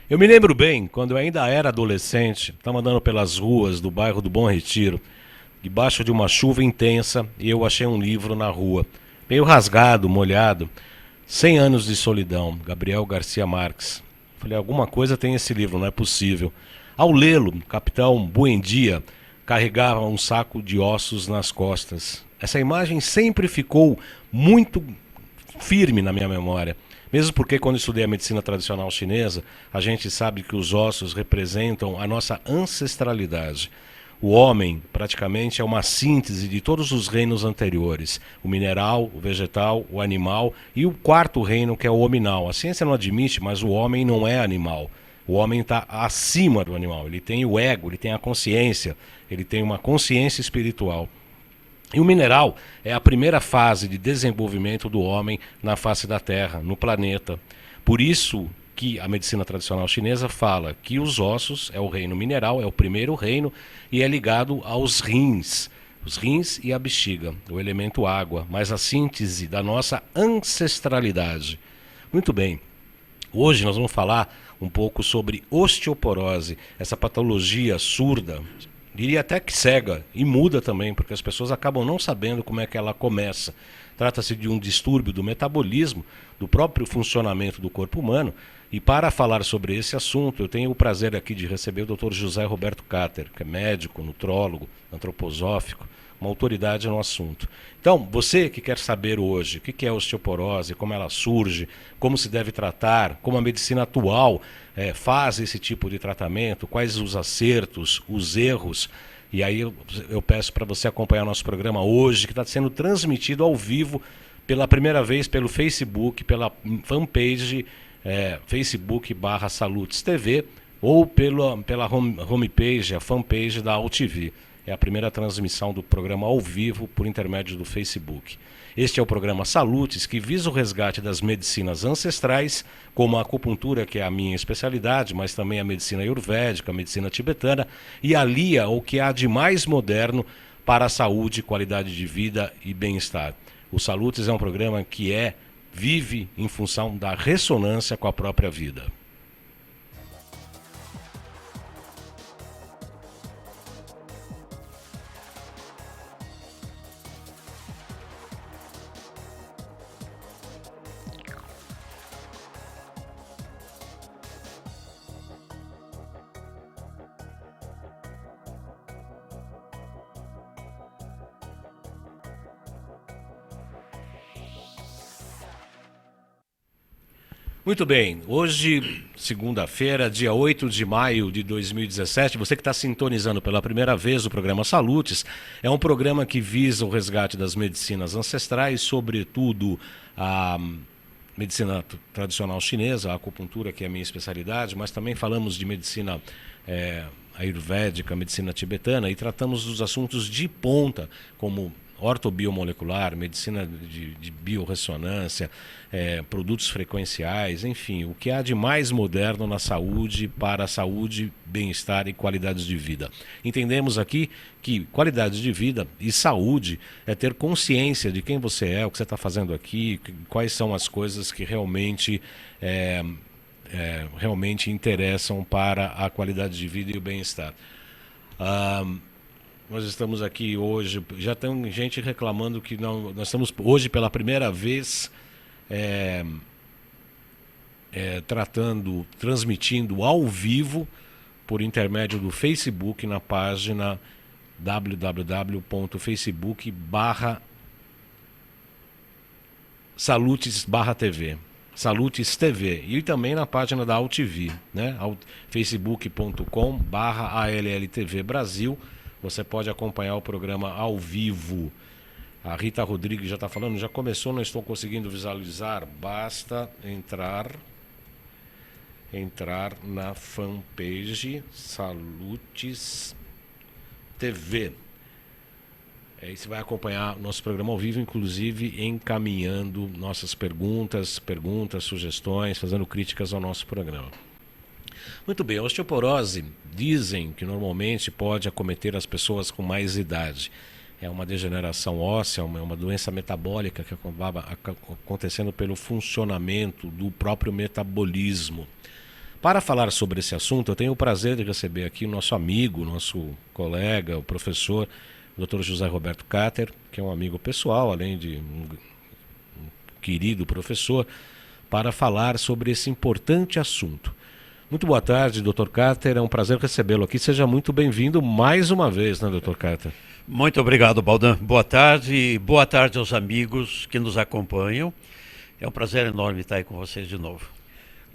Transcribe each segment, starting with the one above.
Eu me lembro bem, quando eu ainda era adolescente, estava andando pelas ruas do bairro do Bom Retiro, debaixo de uma chuva intensa, e eu achei um livro na rua, meio rasgado, molhado, 100 anos de solidão, Gabriel Garcia Marques. Falei, alguma coisa tem esse livro, não é possível. Ao lê-lo, o capitão Buendia carregava um saco de ossos nas costas. Essa imagem sempre ficou muito firme na minha memória. Mesmo porque quando estudei a medicina tradicional chinesa, a gente sabe que os ossos representam a nossa ancestralidade. O homem, praticamente, é uma síntese de todos os reinos anteriores: o mineral, o vegetal, o animal e o quarto reino, que é o hominal. A ciência não admite, mas o homem não é animal. O homem está acima do animal. Ele tem o ego, ele tem a consciência, ele tem uma consciência espiritual. E o mineral é a primeira fase de desenvolvimento do homem na face da Terra, no planeta. Por isso que a medicina tradicional chinesa fala que os ossos é o reino mineral, é o primeiro reino e é ligado aos rins. Os rins e a bexiga, o elemento água, mas a síntese da nossa ancestralidade. Muito bem. Hoje nós vamos falar um pouco sobre osteoporose, essa patologia surda, diria até que cega, e muda também, porque as pessoas acabam não sabendo como é que ela começa. Trata-se de um distúrbio do metabolismo, do próprio funcionamento do corpo humano, e para falar sobre esse assunto, eu tenho o prazer aqui de receber o Dr. José Roberto Cater, que é médico, nutrólogo, antroposófico, uma autoridade no assunto. Então, você que quer saber hoje o que é osteoporose, como ela surge, como se deve tratar, como a medicina atual faz esse tipo de tratamento, quais os acertos, os erros, e aí eu peço para você acompanhar nosso programa hoje, que está sendo transmitido ao vivo pela primeira vez pelo Facebook, pela fanpage Facebook/Salutes TV, ou pela homepage, a fanpage da AltV. É a primeira transmissão do programa ao vivo por intermédio do Facebook. Este é o programa Salutes, que visa o resgate das medicinas ancestrais, como a acupuntura, que é a minha especialidade, mas também a medicina ayurvédica, a medicina tibetana, e alia o que há de mais moderno para a saúde, qualidade de vida e bem-estar. O Salutes é um programa que vive em função da ressonância com a própria vida. Muito bem, hoje, segunda-feira, dia 8 de maio de 2017, você que está sintonizando pela primeira vez o programa Salutes, é um programa que visa o resgate das medicinas ancestrais, sobretudo a medicina tradicional chinesa, a acupuntura, que é a minha especialidade, mas também falamos de medicina ayurvédica, medicina tibetana, e tratamos dos assuntos de ponta, como ortobiomolecular, medicina de biorressonância, produtos frequenciais, enfim, o que há de mais moderno na saúde para a saúde, bem-estar e qualidade de vida. Entendemos aqui que qualidade de vida e saúde é ter consciência de quem você é, o que você está fazendo aqui, quais são as coisas que realmente realmente interessam para a qualidade de vida e o bem-estar. Nós estamos aqui hoje, já tem gente reclamando que nós estamos hoje pela primeira vez transmitindo ao vivo por intermédio do Facebook na página www.facebook/Salutes/TV. Salutes TV. E também na página da AltV, né? facebook.com/ALLTV Brasil. Você pode acompanhar o programa ao vivo. A Rita Rodrigues já está falando, já começou, não estou conseguindo visualizar. Basta entrar na fanpage Salutes TV. Aí você vai acompanhar nosso programa ao vivo, inclusive encaminhando nossas perguntas, sugestões, fazendo críticas ao nosso programa. Muito bem, a osteoporose dizem que normalmente pode acometer as pessoas com mais idade. É uma degeneração óssea, uma doença metabólica que acabava acontecendo pelo funcionamento do próprio metabolismo. Para falar sobre esse assunto, eu tenho o prazer de receber aqui o nosso amigo, nosso colega, o professor, o Dr. José Roberto Cater, que é um amigo pessoal, além de um querido professor, para falar sobre esse importante assunto. Muito boa tarde, Dr. Cater, é um prazer recebê-lo aqui. Seja muito bem-vindo mais uma vez, né, Dr. Cater? Muito obrigado, Baldan. Boa tarde aos amigos que nos acompanham. É um prazer enorme estar aí com vocês de novo.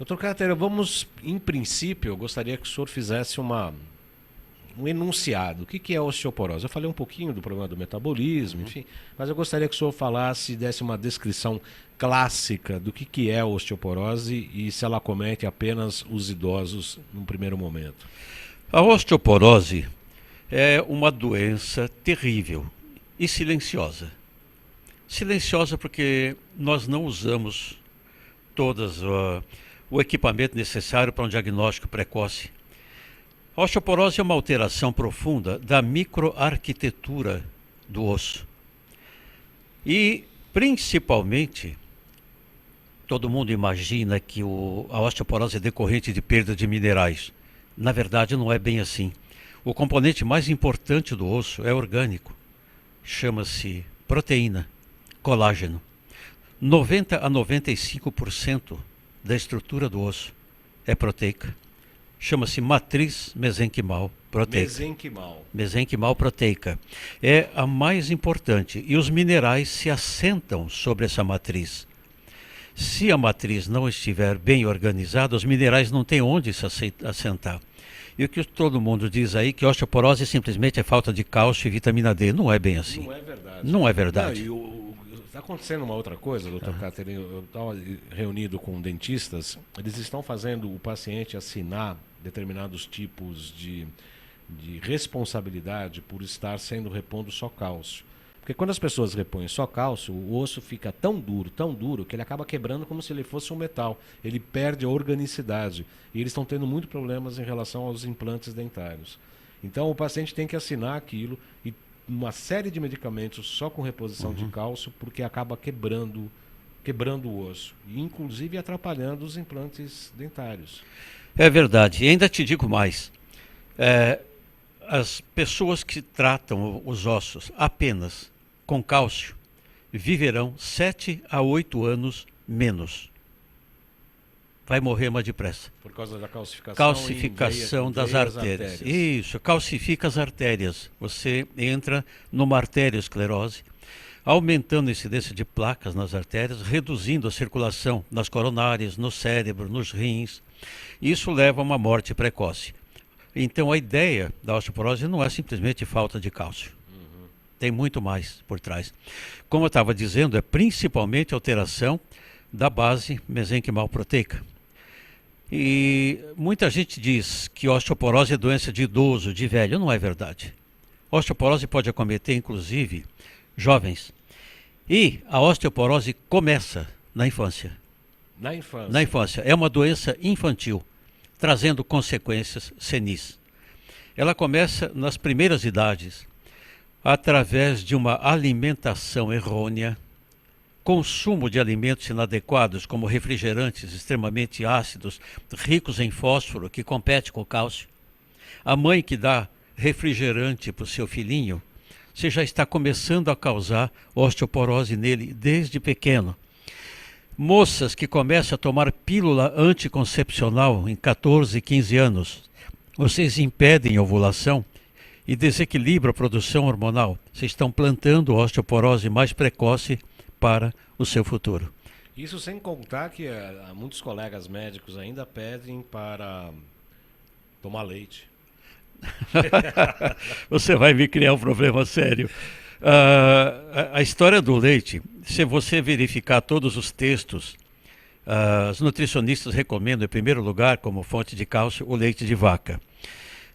Dr. Cater, vamos, em princípio, eu gostaria que o senhor fizesse um enunciado. O que é osteoporose? Eu falei um pouquinho do problema do metabolismo, enfim, mas eu gostaria que o senhor falasse, desse uma descrição clássica do que é a osteoporose e se ela acomete apenas os idosos num primeiro momento. A osteoporose é uma doença terrível e silenciosa. Silenciosa porque nós não usamos o equipamento necessário para um diagnóstico precoce. A osteoporose é uma alteração profunda da microarquitetura do osso. E, principalmente, todo mundo imagina que a osteoporose é decorrente de perda de minerais. Na verdade, não é bem assim. O componente mais importante do osso é orgânico. Chama-se proteína, colágeno. 90 a 95% da estrutura do osso é proteica. Chama-se matriz mesenquimal proteica. Mesenquimal proteica. É a mais importante. E os minerais se assentam sobre essa matriz. Se a matriz não estiver bem organizada, os minerais não têm onde se assentar. E o que todo mundo diz aí, que osteoporose simplesmente é falta de cálcio e vitamina D. Não é bem assim. Não é verdade. Não é verdade. Está acontecendo uma outra coisa, doutor Cater. Eu estava reunido com dentistas, eles estão fazendo o paciente assinar determinados tipos de responsabilidade por estar sendo repondo só cálcio. Porque quando as pessoas repõem só cálcio, o osso fica tão duro, que ele acaba quebrando como se ele fosse um metal. Ele perde a organicidade. E eles estão tendo muitos problemas em relação aos implantes dentários. Então o paciente tem que assinar aquilo e uma série de medicamentos só com reposição de cálcio, porque acaba quebrando o osso. E inclusive atrapalhando os implantes dentários. É verdade. E ainda te digo mais. As pessoas que tratam os ossos apenas com cálcio viverão 7 a 8 anos menos. Vai morrer mais depressa. Por causa da calcificação. Calcificação das artérias. Isso, calcifica as artérias. Você entra numa arteriosclerose, aumentando a incidência de placas nas artérias, reduzindo a circulação nas coronárias, no cérebro, nos rins. Isso leva a uma morte precoce. Então a ideia da osteoporose não é simplesmente falta de cálcio. Tem muito mais por trás. Como eu estava dizendo, é principalmente alteração da base mesenquimal proteica. E muita gente diz que osteoporose é doença de idoso, de velho. Não é verdade. Osteoporose pode acometer, inclusive, jovens. E a osteoporose começa na infância. Na infância? Na infância. É uma doença infantil, trazendo consequências senis. Ela começa nas primeiras idades, através de uma alimentação errônea, consumo de alimentos inadequados, como refrigerantes extremamente ácidos, ricos em fósforo, que compete com o cálcio. A mãe que dá refrigerante para o seu filhinho, você já está começando a causar osteoporose nele desde pequeno. Moças que começam a tomar pílula anticoncepcional em 14, 15 anos, vocês impedem a ovulação e desequilibram a produção hormonal. Vocês estão plantando osteoporose mais precoce para o seu futuro. Isso sem contar que muitos colegas médicos ainda pedem para tomar leite. Você vai me criar um problema sério. A história do leite, se você verificar todos os textos, os nutricionistas recomendam, em primeiro lugar, como fonte de cálcio, o leite de vaca.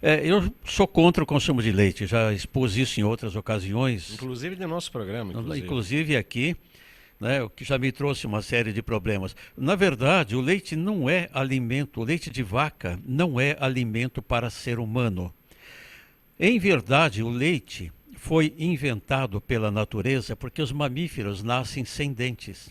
Eu sou contra o consumo de leite, já expus isso em outras ocasiões. Inclusive no nosso programa. Inclusive aqui, né, o que já me trouxe uma série de problemas. Na verdade, o leite não é alimento, o leite de vaca não é alimento para ser humano. Em verdade, o leite foi inventado pela natureza porque os mamíferos nascem sem dentes.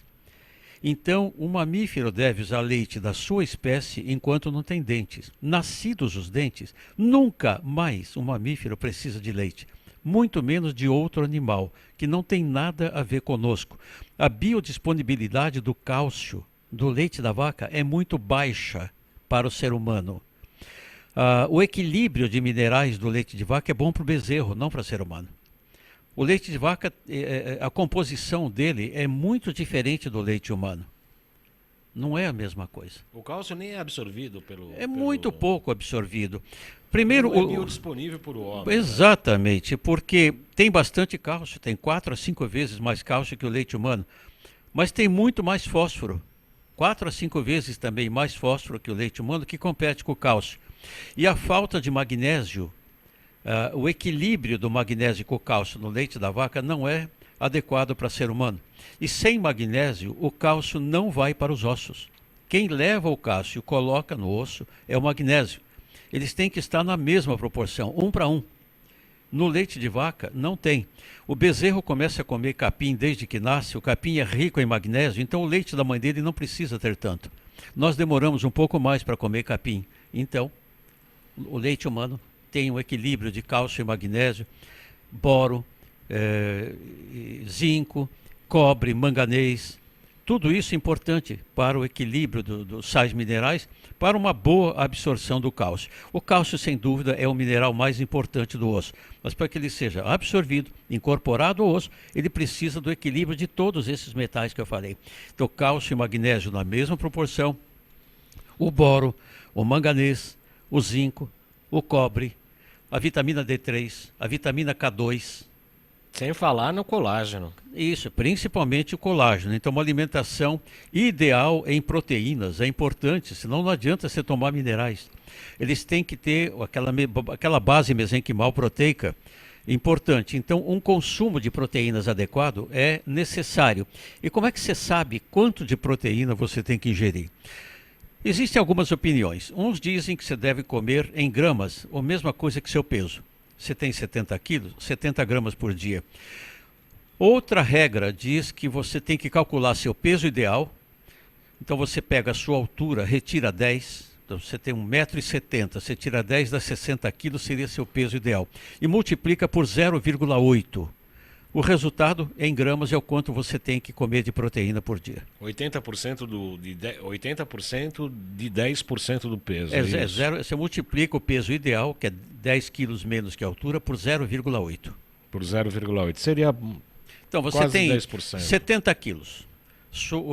Então, o mamífero deve usar leite da sua espécie enquanto não tem dentes. Nascidos os dentes, nunca mais um mamífero precisa de leite, muito menos de outro animal, que não tem nada a ver conosco. A biodisponibilidade do cálcio do leite da vaca é muito baixa para o ser humano. O equilíbrio de minerais do leite de vaca é bom para o bezerro, não para o ser humano. O leite de vaca, a composição dele é muito diferente do leite humano. Não é a mesma coisa. O cálcio nem é absorvido pelo... Muito pouco absorvido. Primeiro, não é biodisponível por o homem. Exatamente, porque tem bastante cálcio, tem 4 a 5 vezes mais cálcio que o leite humano, mas tem muito mais fósforo. 4 a 5 vezes também mais fósforo que o leite humano, que compete com o cálcio. E a falta de magnésio, o equilíbrio do magnésio com o cálcio no leite da vaca não é adequado para ser humano. E sem magnésio, o cálcio não vai para os ossos. Quem leva o cálcio e coloca no osso é o magnésio. Eles têm que estar na mesma proporção, 1 para 1. No leite de vaca, não tem. O bezerro começa a comer capim desde que nasce, o capim é rico em magnésio, então o leite da mãe dele não precisa ter tanto. Nós demoramos um pouco mais para comer capim, então o leite humano tem um equilíbrio de cálcio e magnésio, boro, zinco, cobre, manganês. Tudo isso é importante para o equilíbrio dos sais minerais, para uma boa absorção do cálcio. O cálcio, sem dúvida, é o mineral mais importante do osso, mas para que ele seja absorvido, incorporado ao osso, ele precisa do equilíbrio de todos esses metais que eu falei. Então, cálcio e magnésio na mesma proporção, o boro, o manganês, o zinco, o cobre, a vitamina D3, a vitamina K2. Sem falar no colágeno. Isso, principalmente o colágeno. Então, uma alimentação ideal em proteínas é importante, senão não adianta você tomar minerais. Eles têm que ter aquela base mesenquimal proteica importante. Então, um consumo de proteínas adequado é necessário. E como é que você sabe quanto de proteína você tem que ingerir? Existem algumas opiniões. Uns dizem que você deve comer em gramas, a mesma coisa que seu peso. Você tem 70 quilos, 70 gramas por dia. Outra regra diz que você tem que calcular seu peso ideal. Então você pega a sua altura, retira 10. Então você tem 1,70 m, você tira 10 das 60 quilos, seria seu peso ideal. E multiplica por 0,8. O resultado em gramas é o quanto você tem que comer de proteína por dia. 80% de 10% do peso. Você multiplica o peso ideal, que é 10 quilos menos que a altura, por 0,8. Por 0,8. Seria então você quase tem 10%. 70 quilos.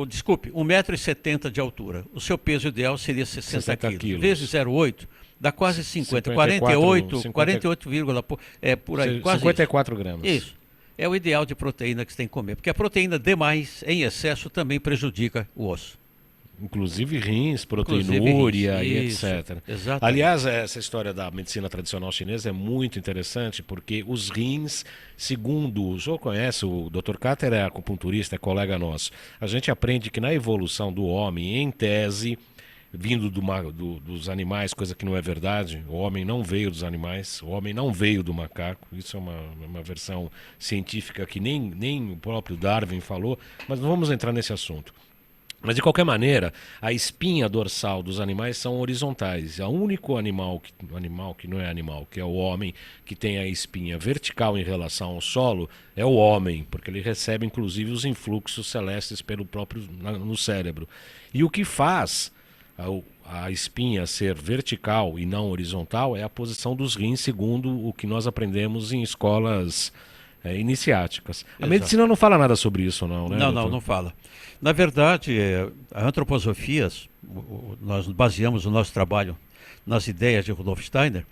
Desculpe, 1,70 m de altura. O seu peso ideal seria 60 quilos. Vezes 0,8, dá quase 50. 48, por aí. Quase 54 gramas. Isso. É o ideal de proteína que você tem que comer. Porque a proteína demais, em excesso, também prejudica o osso. Inclusive rins, proteinúria e etc. Exatamente. Aliás, essa história da medicina tradicional chinesa é muito interessante, porque os rins, segundo o senhor conhece, o Dr. Cáter é acupunturista, é colega nosso. A gente aprende que na evolução do homem, em tese, vindo dos animais, coisa que não é verdade, o homem não veio dos animais, o homem não veio do macaco, isso é uma versão científica que nem o próprio Darwin falou, mas não vamos entrar nesse assunto. Mas, de qualquer maneira, a espinha dorsal dos animais são horizontais. O único animal que não é animal, que é o homem, que tem a espinha vertical em relação ao solo, é o homem, porque ele recebe, inclusive, os influxos celestes no cérebro. E o que faz a espinha ser vertical e não horizontal é a posição dos rins, segundo o que nós aprendemos em escolas iniciáticas. A medicina não fala nada sobre isso, não, né? Não fala. Na verdade, a antroposofia, nós baseamos o nosso trabalho nas ideias de Rudolf Steiner.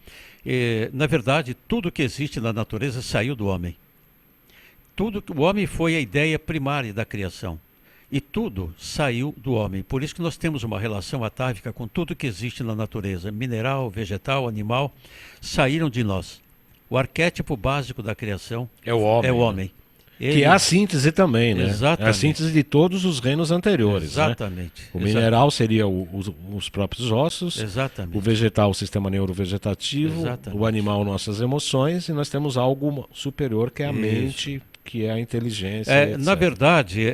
Na verdade, tudo que existe na natureza saiu do homem. O homem foi a ideia primária da criação. E tudo saiu do homem. Por isso que nós temos uma relação atávica com tudo que existe na natureza. Mineral, vegetal, animal, saíram de nós. O arquétipo básico da criação é o homem. Que é a síntese também, né? Exatamente. É a síntese de todos os reinos anteriores. Exatamente. Né? O mineral seria os próprios ossos. Exatamente. O vegetal, o sistema neurovegetativo. Exatamente. O animal, nossas emoções. E nós temos algo superior que é a mente, que é a inteligência. etc. Na verdade,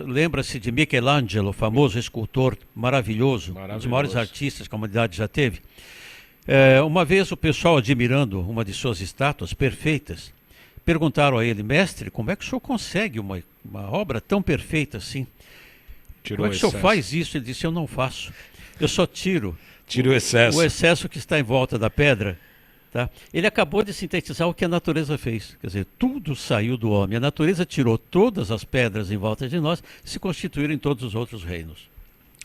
lembra-se de Michelangelo, famoso escultor maravilhoso, um dos maiores artistas que a humanidade já teve. Uma vez o pessoal, admirando uma de suas estátuas perfeitas, perguntaram a ele: mestre, como é que o senhor consegue uma obra tão perfeita assim? Como é que o senhor faz isso? Ele disse: eu não faço. Eu só tiro o excesso que está em volta da pedra. Tá? Ele acabou de sintetizar o que a natureza fez. Quer dizer, tudo saiu do homem. A natureza tirou todas as pedras em volta de nós e se constituíram em todos os outros reinos.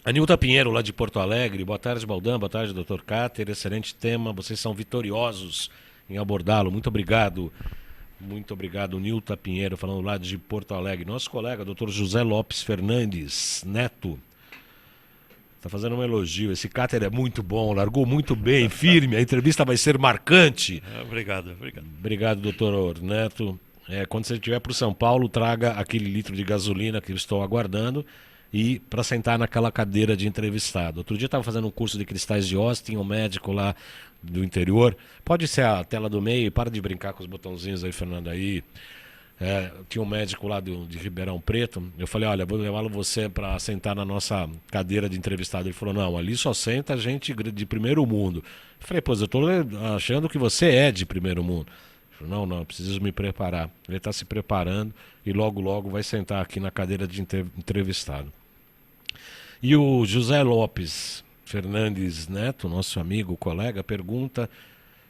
Anilton Pinheiro, lá de Porto Alegre. Boa tarde, Baldão. Boa tarde, Dr. Cáter. Excelente tema. Vocês são vitoriosos em abordá-lo. Muito obrigado. Muito obrigado, Nilton Pinheiro, falando lá de Porto Alegre. Nosso colega, Dr. José Lopes Fernandes Neto, está fazendo um elogio. Esse Cáter é muito bom, largou muito bem, firme. A entrevista vai ser marcante. Obrigado. Obrigado, doutor Neto. Quando você estiver para o São Paulo, traga aquele litro de gasolina que eu estou aguardando e para sentar naquela cadeira de entrevistado. Outro dia eu estava fazendo um curso de cristais de ossos, tinha um médico lá do interior. Pode ser a tela do meio, para de brincar com os botãozinhos aí, Fernando, aí. Tinha um médico lá de Ribeirão Preto. Eu falei: olha, vou levar você para sentar na nossa cadeira de entrevistado. Ele falou: não, ali só senta gente de primeiro mundo. Eu falei: pois eu estou achando que você é de primeiro mundo. Ele falou: não, preciso me preparar. Ele está se preparando e logo vai sentar aqui na cadeira de entrevistado. E o José Lopes Fernandes Neto, nosso amigo, colega, pergunta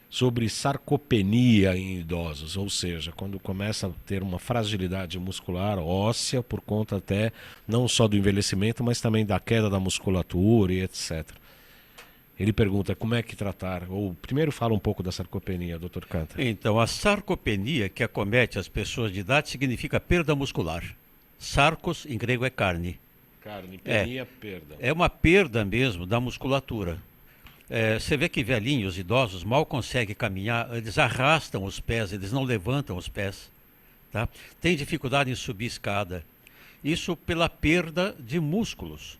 sobre sarcopenia em idosos, ou seja, quando começa a ter uma fragilidade muscular óssea por conta até não só do envelhecimento, mas também da queda da musculatura e etc. Ele pergunta como é que tratar, ou primeiro fala um pouco da sarcopenia, Dr. Cáter. Então, a sarcopenia que acomete as pessoas de idade significa perda muscular. Sarcos, em grego, é carne. Carne, penia, perda. É uma perda mesmo da musculatura. Você vê que velhinhos, idosos, mal conseguem caminhar, eles arrastam os pés, eles não levantam os pés. Tá? Tem dificuldade em subir escada. Isso pela perda de músculos.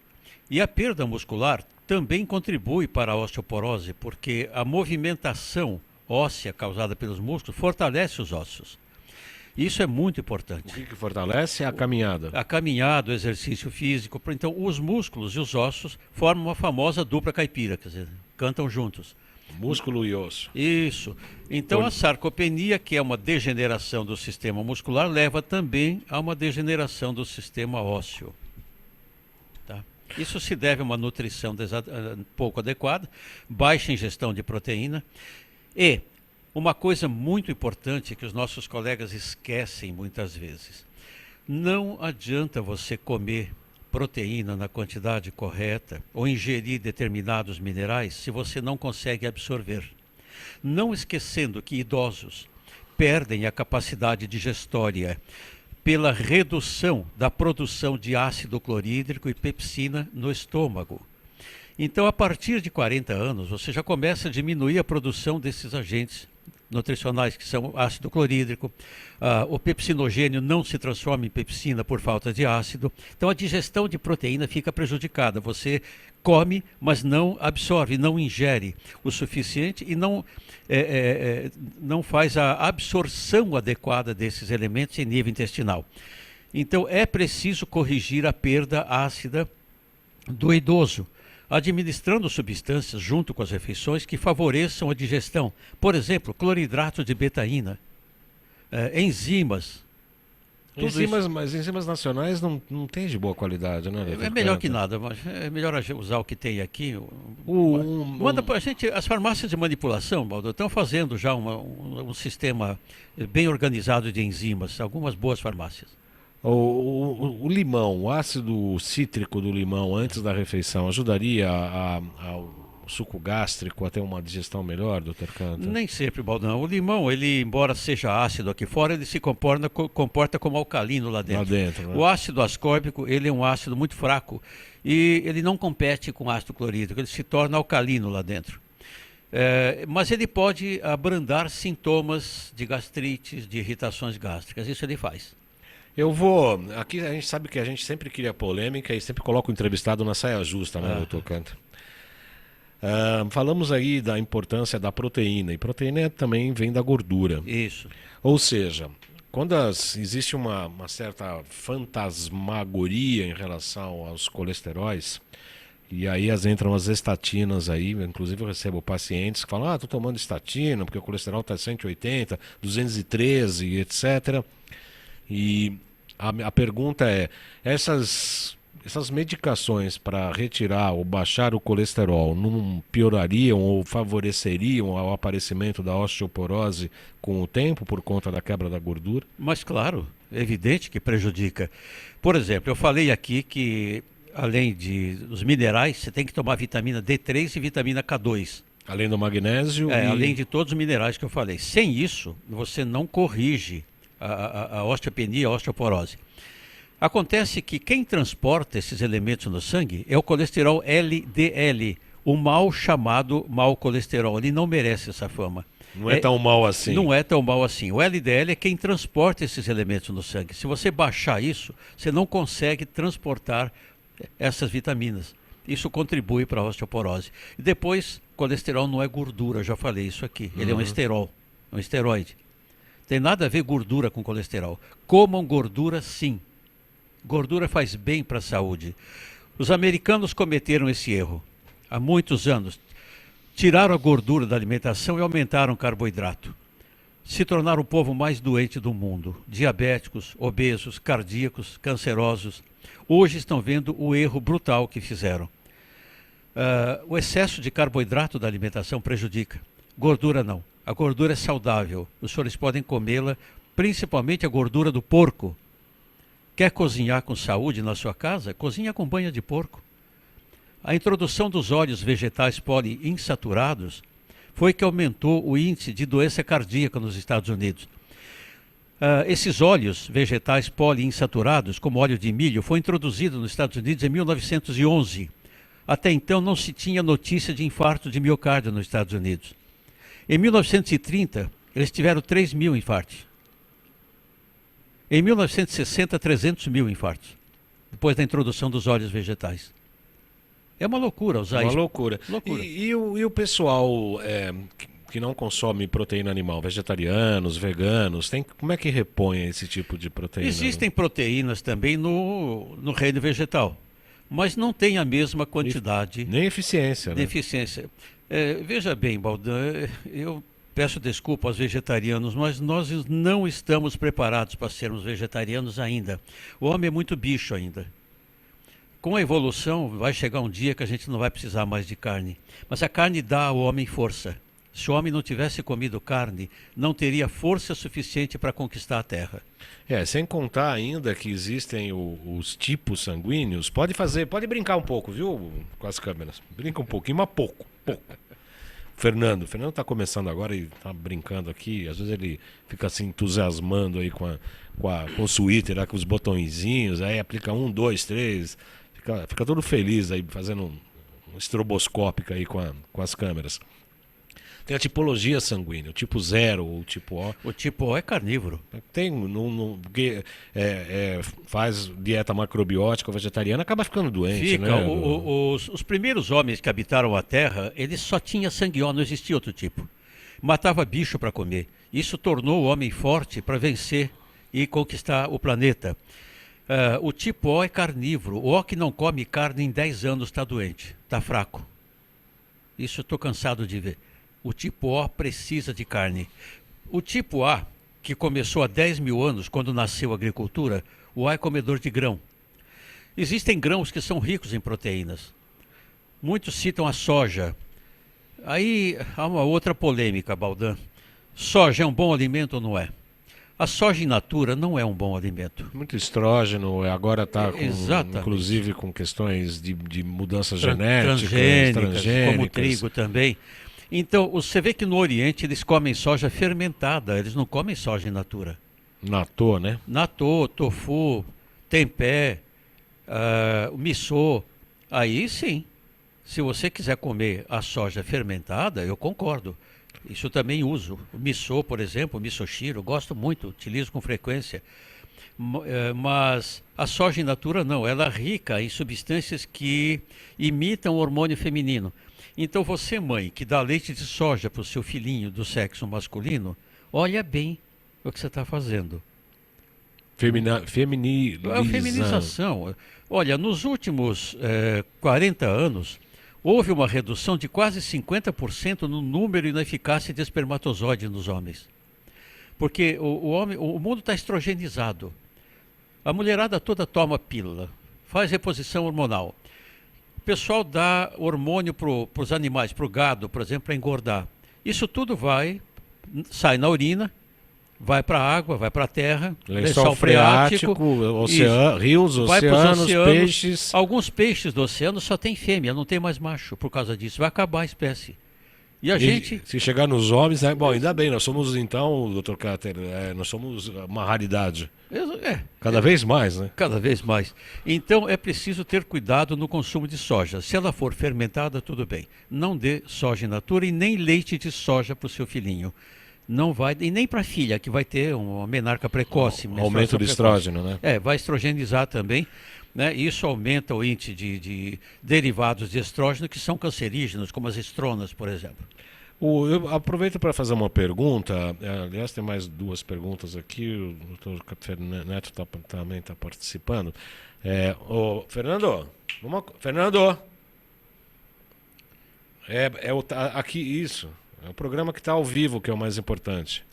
E a perda muscular também contribui para a osteoporose, porque a movimentação óssea causada pelos músculos fortalece os ossos. Isso é muito importante. O que fortalece? A caminhada. A caminhada, o exercício físico. Então, os músculos e os ossos formam uma famosa dupla caipira, quer dizer, cantam juntos. Músculo e osso. Isso. Então, a sarcopenia, que é uma degeneração do sistema muscular, leva também a uma degeneração do sistema ósseo. Tá? Isso se deve a uma nutrição pouco adequada, baixa ingestão de proteína e uma coisa muito importante que os nossos colegas esquecem muitas vezes: não adianta você comer proteína na quantidade correta ou ingerir determinados minerais se você não consegue absorver. Não esquecendo que idosos perdem a capacidade digestória pela redução da produção de ácido clorídrico e pepsina no estômago. Então, a partir de 40 anos, você já começa a diminuir a produção desses agentes nutricionais, que são ácido clorídrico. O pepsinogênio não se transforma em pepsina por falta de ácido. Então, a digestão de proteína fica prejudicada. Você come, mas não absorve, não ingere o suficiente e não faz a absorção adequada desses elementos em nível intestinal. Então, é preciso corrigir a perda ácida do idoso, administrando substâncias junto com as refeições que favoreçam a digestão. Por exemplo, cloridrato de betaína, enzimas. Mas enzimas nacionais não tem de boa qualidade, né? É melhor que nada, mas é melhor usar o que tem aqui. Manda pra gente, as farmácias de manipulação, Baldo, estão fazendo já um sistema bem organizado de enzimas, algumas boas farmácias. O limão, o ácido cítrico do limão antes da refeição ajudaria ao suco gástrico a ter uma digestão melhor, Dr. Cáter? Nem sempre, Baldão. O limão, ele, embora seja ácido aqui fora, ele se comporta como alcalino lá dentro. Né? O ácido ascórbico, ele é um ácido muito fraco e ele não compete com ácido clorídrico, ele se torna alcalino lá dentro. Mas ele pode abrandar sintomas de gastrites, de irritações gástricas, isso ele faz. Aqui a gente sabe que a gente sempre cria polêmica e sempre coloca o entrevistado na saia justa, né, doutor Cáter? Falamos aí da importância da proteína, e proteína também vem da gordura. Isso. Ou seja, existe uma certa fantasmagoria em relação aos colesteróis, e aí entram as estatinas aí, inclusive eu recebo pacientes que falam, tô tomando estatina porque o colesterol está 180, 213, etc. E a pergunta é, essas medicações para retirar ou baixar o colesterol não piorariam ou favoreceriam o aparecimento da osteoporose com o tempo por conta da quebra da gordura? Mas claro, é evidente que prejudica. Por exemplo, eu falei aqui que além dos minerais, você tem que tomar vitamina D3 e vitamina K2. Além do magnésio Além de todos os minerais que eu falei. Sem isso, você não corrige a osteopenia, a osteoporose. Acontece que quem transporta esses elementos no sangue é o colesterol LDL, o mal chamado mau colesterol. Ele não merece essa fama. Não é tão mal assim. Não é tão mal assim. O LDL é quem transporta esses elementos no sangue. Se você baixar isso, você não consegue transportar essas vitaminas. Isso contribui para a osteoporose. E depois, colesterol não é gordura, já falei isso aqui. Ele é um esterol, um esteroide. Tem nada a ver gordura com colesterol. Comam gordura, sim. Gordura faz bem para a saúde. Os americanos cometeram esse erro há muitos anos. Tiraram a gordura da alimentação e aumentaram o carboidrato. Se tornaram o povo mais doente do mundo. Diabéticos, obesos, cardíacos, cancerosos. Hoje estão vendo o erro brutal que fizeram. O excesso de carboidrato da alimentação prejudica. Gordura não. A gordura é saudável. Os senhores podem comê-la, principalmente a gordura do porco. Quer cozinhar com saúde na sua casa? Cozinha com banha de porco. A introdução dos óleos vegetais poliinsaturados foi que aumentou o índice de doença cardíaca nos Estados Unidos. Esses óleos vegetais poliinsaturados, como óleo de milho, foi introduzido nos Estados Unidos em 1911. Até então não se tinha notícia de infarto de miocárdio nos Estados Unidos. Em 1930, eles tiveram 3 mil infartos. Em 1960, 300 mil infartos, depois da introdução dos óleos vegetais. É uma loucura usar isso. Uma loucura. Loucura. E o pessoal que não consome proteína animal, vegetarianos, veganos, como é que repõe esse tipo de proteína? Existem proteínas também no reino vegetal, mas não tem a mesma quantidade. Nem eficiência, né? Eficiência. Veja bem, Baldan, eu peço desculpa aos vegetarianos, mas nós não estamos preparados para sermos vegetarianos ainda. O homem é muito bicho ainda. Com a evolução, vai chegar um dia que a gente não vai precisar mais de carne. Mas a carne dá ao homem força. Se o homem não tivesse comido carne, não teria força suficiente para conquistar a terra. Sem contar ainda que existem os tipos sanguíneos. Pode brincar um pouco, viu, com as câmeras. Brinca um pouquinho, mas pouco. Fernando está começando agora e está brincando aqui. Às vezes ele fica se entusiasmando aí com o suíter, com os botõezinhos, aí aplica 1, 2, 3, fica todo feliz aí, fazendo um estroboscópico aí com as câmeras. Tem a tipologia sanguínea, o tipo 0 ou o tipo O. O tipo O é carnívoro. Tem, porque faz dieta macrobiótica vegetariana, acaba ficando doente, Fica. né? Os primeiros homens que habitaram a Terra, eles só tinham sangue O, não existia outro tipo. Matava bicho para comer. Isso tornou o homem forte para vencer e conquistar o planeta. O tipo O é carnívoro. O O que não come carne em 10 anos está doente, está fraco. Isso eu estou cansado de ver. O tipo O precisa de carne. O tipo A, que começou há 10 mil anos, quando nasceu a agricultura, o A é comedor de grão. Existem grãos que são ricos em proteínas. Muitos citam a soja. Aí há uma outra polêmica, Baldan. Soja é um bom alimento ou não é? A soja in natura não é um bom alimento. Muito estrógeno, agora está inclusive com questões de mudanças genéticas, transgênicas, como o trigo também. Então, você vê que no Oriente eles comem soja fermentada, eles não comem soja in natura. Natô, né? Natô, tofu, tempé, miso. Aí sim, se você quiser comer a soja fermentada, eu concordo. Isso eu também uso. O miso, por exemplo, o misoshiro, gosto muito, utilizo com frequência. Mas a soja in natura não, ela é rica em substâncias que imitam o hormônio feminino. Então você, mãe, que dá leite de soja para o seu filhinho do sexo masculino, olha bem o que você está fazendo. Feminilizando. A feminização. Olha, nos últimos 40 anos, houve uma redução de quase 50% no número e na eficácia de espermatozoide nos homens. Porque o mundo está estrogenizado. A mulherada toda toma pílula, faz reposição hormonal. O pessoal dá hormônio para os animais, para o gado, por exemplo, para engordar. Isso tudo sai na urina, vai para a água, vai para a terra, lençol freático, rios, oceanos, peixes. Alguns peixes do oceano só tem fêmea, não tem mais macho por causa disso. Vai acabar a espécie. E a gente... Se chegar nos homens, bom, ainda bem, nós somos então, Dr. Cáter, nós somos uma raridade. Cada vez mais, né? Cada vez mais. Então é preciso ter cuidado no consumo de soja. Se ela for fermentada, tudo bem. Não dê soja in natura e nem leite de soja para o seu filhinho. Não vai, e nem para a filha, que vai ter uma menarca precoce. Aumento do estrógeno, né? Vai estrogenizar também. Né? Isso aumenta o índice de derivados de estrógeno que são cancerígenos, como as estronas, por exemplo. Eu aproveito para fazer uma pergunta. Aliás, tem mais duas perguntas aqui. O doutor Café Neto também está participando. Fernando! Fernando! Aqui, isso. É o programa que está ao vivo, que é o mais importante.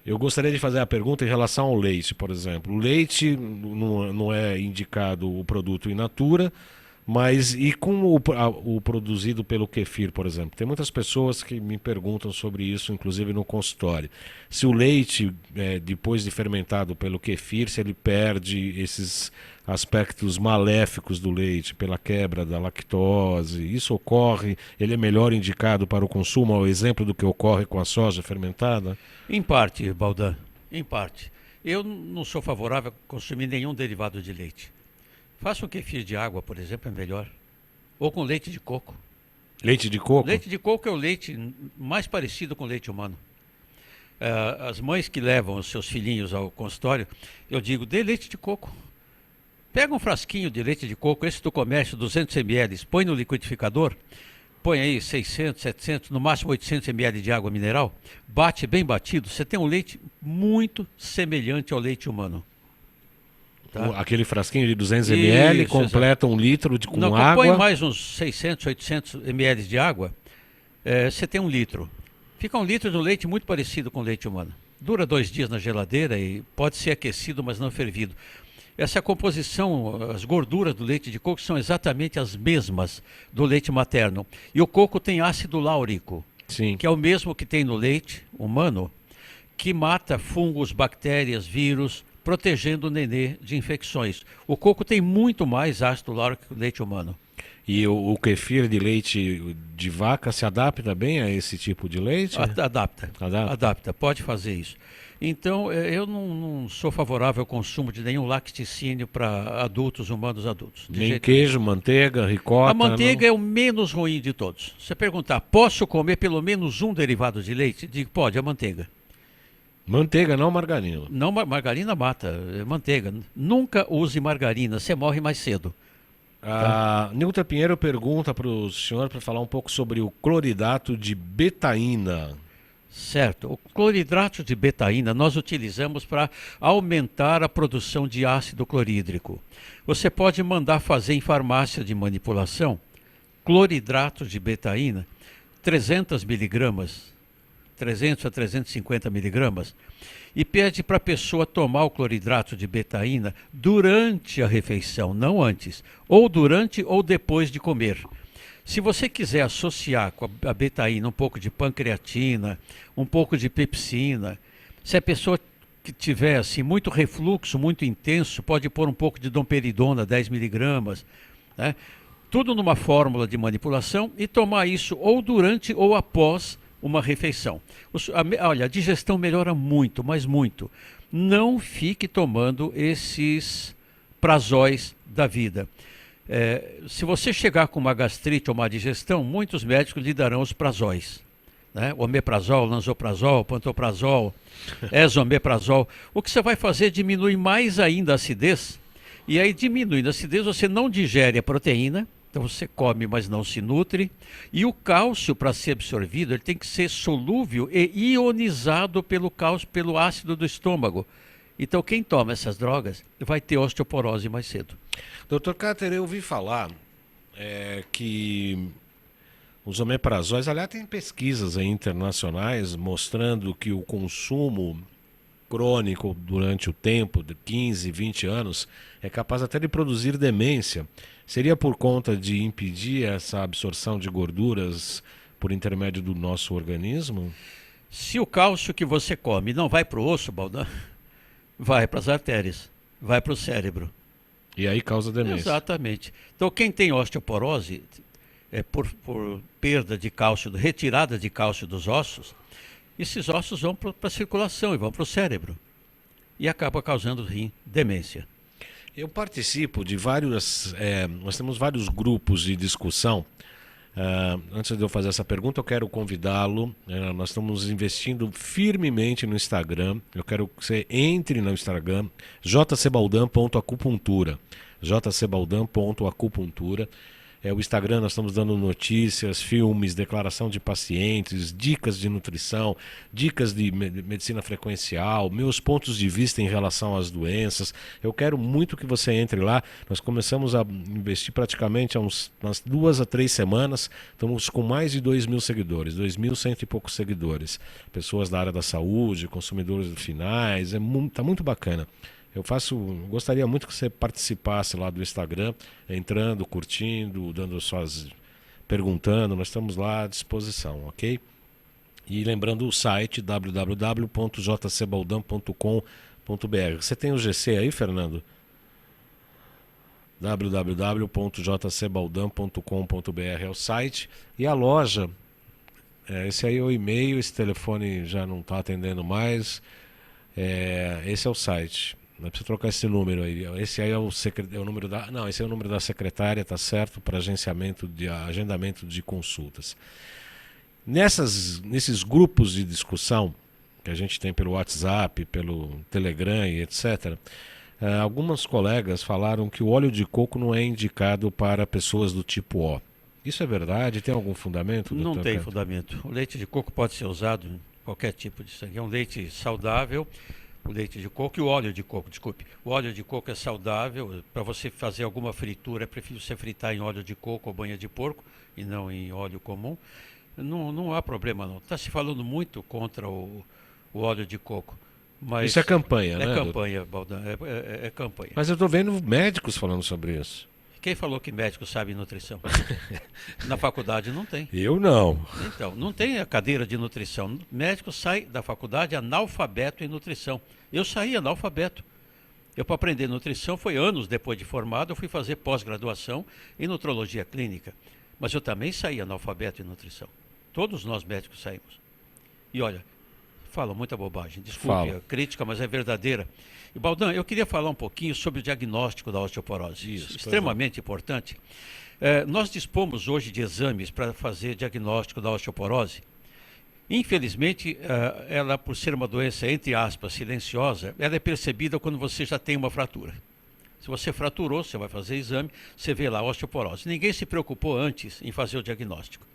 Eu gostaria de fazer a pergunta em relação ao leite, por exemplo. O leite não é indicado o produto in natura, mas e com o produzido pelo kefir, por exemplo? Tem muitas pessoas que me perguntam sobre isso, inclusive no consultório. Se o leite, depois de fermentado pelo kefir, se ele perde esses aspectos maléficos do leite pela quebra da lactose, isso ocorre? Ele é melhor indicado para o consumo, ao exemplo do que ocorre com a soja fermentada? Em parte, Baldan, em parte. Eu não sou favorável a consumir nenhum derivado de leite. Faça um kefir de água, por exemplo, é melhor. Ou com leite de coco. Leite de coco? Leite de coco é o leite mais parecido com leite humano. As mães que levam os seus filhinhos ao consultório, eu digo, dê leite de coco. Pega um frasquinho de leite de coco, esse do comércio, 200 ml, põe no liquidificador, põe aí 600, 700, no máximo 800 ml de água mineral, bate bem batido, você tem um leite muito semelhante ao leite humano. Tá? Aquele frasquinho de 200 ml completa 1 litro com água. Põe mais uns 600, 800 ml de água, você tem 1 litro. Fica 1 litro de leite muito parecido com o leite humano. Dura 2 dias na geladeira e pode ser aquecido, mas não fervido. Essa composição, as gorduras do leite de coco são exatamente as mesmas do leite materno. E o coco tem ácido láurico, sim, que é o mesmo que tem no leite humano, que mata fungos, bactérias, vírus, protegendo o nenê de infecções. O coco tem muito mais ácido láurico que o leite humano. E o kefir de leite de vaca se adapta bem a esse tipo de leite? Adapta, pode fazer isso. Então, eu não sou favorável ao consumo de nenhum lacticínio para adultos, humanos adultos. Nem queijo, manteiga, ricota? A manteiga é o menos ruim de todos. Se você perguntar, posso comer pelo menos um derivado de leite? Digo, pode, a manteiga. Manteiga, não margarina? Não, margarina mata, manteiga. Nunca use margarina, você morre mais cedo. A Nilton Pinheiro pergunta para o senhor para falar um pouco sobre o cloridrato de betaína. Certo. O cloridrato de betaína nós utilizamos para aumentar a produção de ácido clorídrico. Você pode mandar fazer em farmácia de manipulação cloridrato de betaína, 300 miligramas, 300 a 350 miligramas, e pede para a pessoa tomar o cloridrato de betaína durante a refeição, não antes, ou durante ou depois de comer. Se você quiser associar com a betaína um pouco de pancreatina, um pouco de pepsina, se a pessoa que tiver assim, muito refluxo, muito intenso, pode pôr um pouco de domperidona, 10 miligramas, né? Tudo numa fórmula de manipulação e tomar isso ou durante ou após uma refeição. Olha, a digestão melhora muito, mas muito. Não fique tomando esses prazóis da vida. Se você chegar com uma gastrite ou uma digestão, muitos médicos lhe darão os prazóis, né? Omeprazol, lanzoprazol, pantoprazol, esomeprazol. O que você vai fazer é diminuir mais ainda a acidez, e aí diminuindo a acidez você não digere a proteína, Então você come, mas não se nutre. E o cálcio, para ser absorvido, ele tem que ser solúvel e ionizado pelo cálcio, pelo ácido do estômago. Então quem toma essas drogas vai ter osteoporose mais cedo. Dr. Cáter, eu ouvi falar que os omeprazóis, aliás, tem pesquisas aí internacionais mostrando que o consumo crônico durante o tempo, de 15, 20 anos, é capaz até de produzir demência. Seria por conta de impedir essa absorção de gorduras por intermédio do nosso organismo? Se o cálcio que você come não vai para o osso, Baldan, vai para as artérias, vai para o cérebro. E aí causa demência. Exatamente. Então quem tem osteoporose, por perda de cálcio, retirada de cálcio dos ossos, esses ossos vão para a circulação e vão para o cérebro. E acaba causando demência. Eu participo de vários. Nós temos vários grupos de discussão. Antes de eu fazer essa pergunta, eu quero convidá-lo. Nós estamos investindo firmemente no Instagram. Eu quero que você entre no Instagram, jcbaldan.acupuntura. jcbaldan.acupuntura. O Instagram, nós estamos dando notícias, filmes, declaração de pacientes, dicas de nutrição, dicas de medicina frequencial, meus pontos de vista em relação às doenças. Eu quero muito que você entre lá. Nós começamos a investir praticamente há umas 2 a 3 semanas. Estamos com mais de 2.000 seguidores, 2.100 e poucos seguidores. Pessoas da área da saúde, consumidores finais, tá muito bacana. Gostaria muito que você participasse lá do Instagram, entrando, curtindo, perguntando, nós estamos lá à disposição, ok? E lembrando o site www.jcbaldan.com.br. Você tem o GC aí, Fernando? www.jcbaldan.com.br é o site. E a loja, esse aí é o e-mail, esse telefone já não está atendendo mais, esse é o site. Não precisa trocar esse número aí. Esse aí é o número da. Não, esse é o número da secretária, tá certo? Para agendamento de consultas. Nesses grupos de discussão que a gente tem pelo WhatsApp, pelo Telegram e etc., algumas colegas falaram que o óleo de coco não é indicado para pessoas do tipo O. Isso é verdade? Tem algum fundamento? Não tem fundamento. O leite de coco pode ser usado em qualquer tipo de sangue. É um leite saudável. O leite de coco e o óleo de coco, desculpe. O óleo de coco é saudável. Para você fazer alguma fritura, é preferível você fritar em óleo de coco ou banha de porco e não em óleo comum. Não há problema não. Está se falando muito contra o óleo de coco. Mas isso é campanha, né? É campanha, Baldan, é campanha. Mas eu estou vendo médicos falando sobre isso. Quem falou que médico sabe nutrição? Na faculdade não tem. Eu não. Então, não tem a cadeira de nutrição. Médico sai da faculdade analfabeto em nutrição. Eu saí analfabeto. Para aprender nutrição foi anos depois de formado, eu fui fazer pós-graduação em nutrologia clínica. Mas eu também saí analfabeto em nutrição. Todos nós médicos saímos. E olha, falo muita bobagem, desculpe a crítica, mas é verdadeira. E Baldan, eu queria falar um pouquinho sobre o diagnóstico da osteoporose. Isso, extremamente importante. Nós dispomos hoje de exames para fazer diagnóstico da osteoporose. Infelizmente, ela, por ser uma doença, entre aspas, silenciosa, ela é percebida quando você já tem uma fratura. Se você fraturou, você vai fazer exame, você vê lá a osteoporose. Ninguém se preocupou antes em fazer o diagnóstico.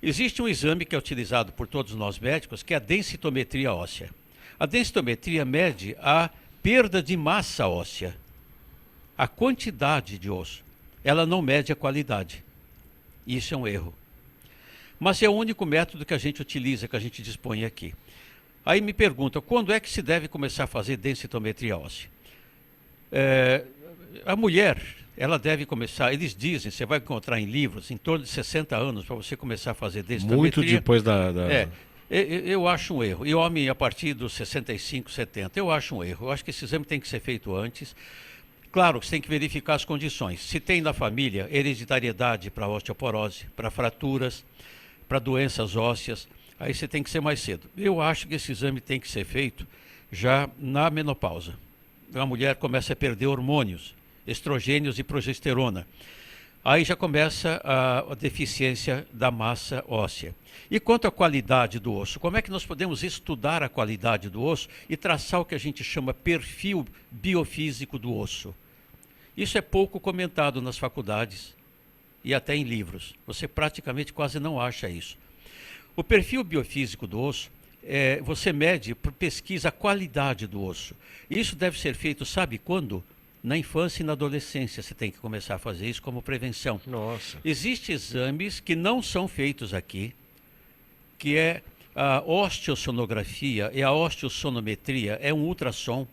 Existe um exame que é utilizado por todos nós médicos, que é a densitometria óssea. A densitometria mede a perda de massa óssea, a quantidade de osso. Ela não mede a qualidade. Isso é um erro. Mas é o único método que a gente utiliza, que a gente dispõe aqui. Aí me perguntam, quando é que se deve começar a fazer densitometria óssea? A mulher, ela deve começar, eles dizem, você vai encontrar em livros, em torno de 60 anos para você começar a fazer densitometria. Muito depois da... Eu acho um erro. E homem a partir dos 65, 70, eu acho um erro. Eu acho que esse exame tem que ser feito antes. Claro que você tem que verificar as condições. Se tem na família hereditariedade para osteoporose, para fraturas, para doenças ósseas, aí você tem que ser mais cedo. Eu acho que esse exame tem que ser feito já na menopausa. A mulher começa a perder hormônios, estrogênios e progesterona. Aí já começa a deficiência da massa óssea. E quanto à qualidade do osso, como é que nós podemos estudar a qualidade do osso e traçar o que a gente chama perfil biofísico do osso? Isso é pouco comentado nas faculdades, e até em livros. Você praticamente quase não acha isso. O perfil biofísico do osso, você mede por pesquisa a qualidade do osso. Isso deve ser feito, sabe quando? Na infância e na adolescência você tem que começar a fazer isso como prevenção. Nossa. Existem exames que não são feitos aqui, que é a osteossonografia e a osteossonometria, é um ultrassom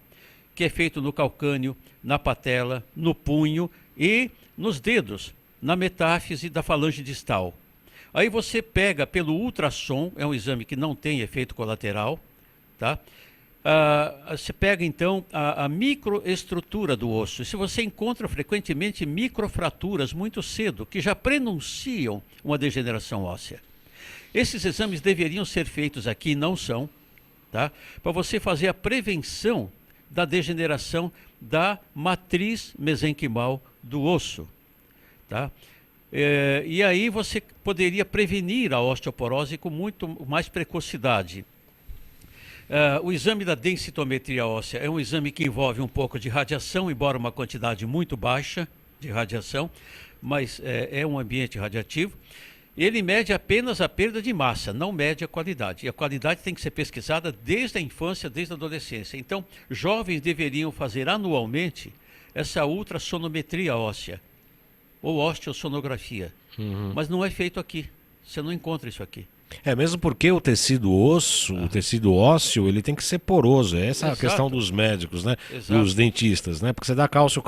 que é feito no calcânio, na patela, no punho e nos dedos, na metáfise da falange distal. Aí você pega pelo ultrassom, é um exame que não tem efeito colateral, tá? Você pega então a microestrutura do osso. E se você encontra frequentemente microfraturas muito cedo, que já prenunciam uma degeneração óssea. Esses exames deveriam ser feitos aqui, não são, tá? Para você fazer a prevenção da degeneração da matriz mesenquimal do osso, tá? E aí você poderia prevenir a osteoporose com muito mais precocidade. O exame da densitometria óssea é um exame que envolve um pouco de radiação, embora uma quantidade muito baixa de radiação, mas é um ambiente radiativo. Ele mede apenas a perda de massa, não mede a qualidade. E a qualidade tem que ser pesquisada desde a infância, desde a adolescência. Então, jovens deveriam fazer anualmente essa ultrassonometria óssea, ou osteossonografia. Mas não é feito aqui. Você não encontra isso aqui. Mesmo porque o tecido osso, o tecido ósseo, ele tem que ser poroso. Essa é a questão dos médicos, né? Dos dentistas, né? Porque você dá cálcio,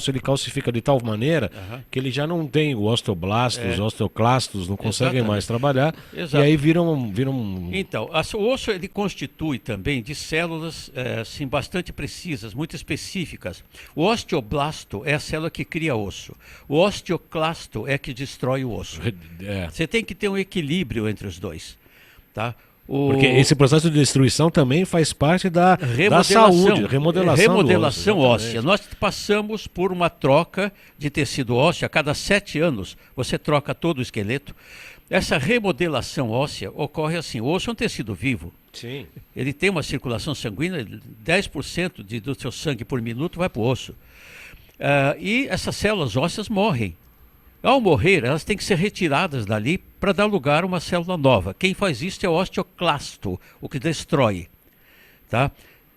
ele calcifica de tal maneira que ele já não tem o osteoblastos, os osteoclastos, não conseguem mais trabalhar. E aí viram... Então, o osso ele constitui também de células assim, bastante precisas, muito específicas. O osteoblasto é a célula que cria osso. O osteoclasto é a que destrói o osso. Você tem que ter um equilíbrio entre os dois. Tá? Porque esse processo de destruição também faz parte da saúde, remodelação óssea. Nós passamos por uma troca de tecido ósseo a cada 7 anos. Você troca todo o esqueleto. Essa remodelação óssea ocorre assim. O osso é um tecido vivo. Sim. Ele tem uma circulação sanguínea, 10% do seu sangue por minuto vai para o osso. E essas células ósseas morrem. Ao morrer, elas têm que ser retiradas dali para dar lugar a uma célula nova. Quem faz isso é o osteoclasto, o que destrói. Tá?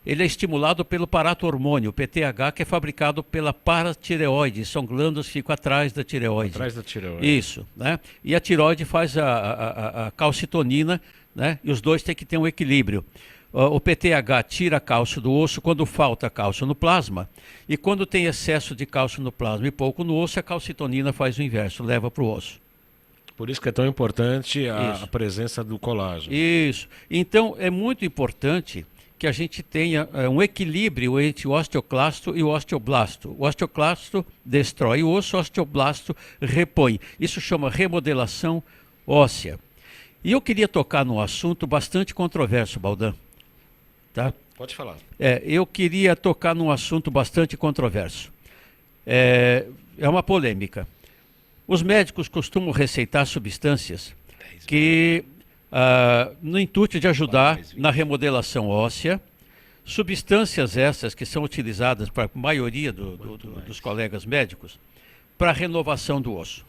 Ele é estimulado pelo paratormônio, o PTH, que é fabricado pela paratireoide. São glândulas que ficam atrás da tireoide. Atrás da tireoide. Isso. Né? E a tireoide faz a calcitonina, né? E os dois têm que ter um equilíbrio. O PTH tira cálcio do osso quando falta cálcio no plasma, e quando tem excesso de cálcio no plasma e pouco no osso, a calcitonina faz o inverso, leva para o osso. Por isso que é tão importante a presença do colágeno. Isso. Então, é muito importante que a gente tenha um equilíbrio entre o osteoclasto e o osteoblasto. O osteoclasto destrói o osso, o osteoblasto repõe. Isso chama remodelação óssea. E eu queria tocar num assunto bastante controverso, Baldan. Tá? Pode falar. Eu queria tocar num assunto bastante controverso. É uma polêmica. Os médicos costumam receitar substâncias que, no intuito de ajudar na remodelação óssea, substâncias essas que são utilizadas para a maioria dos colegas médicos para a renovação do osso.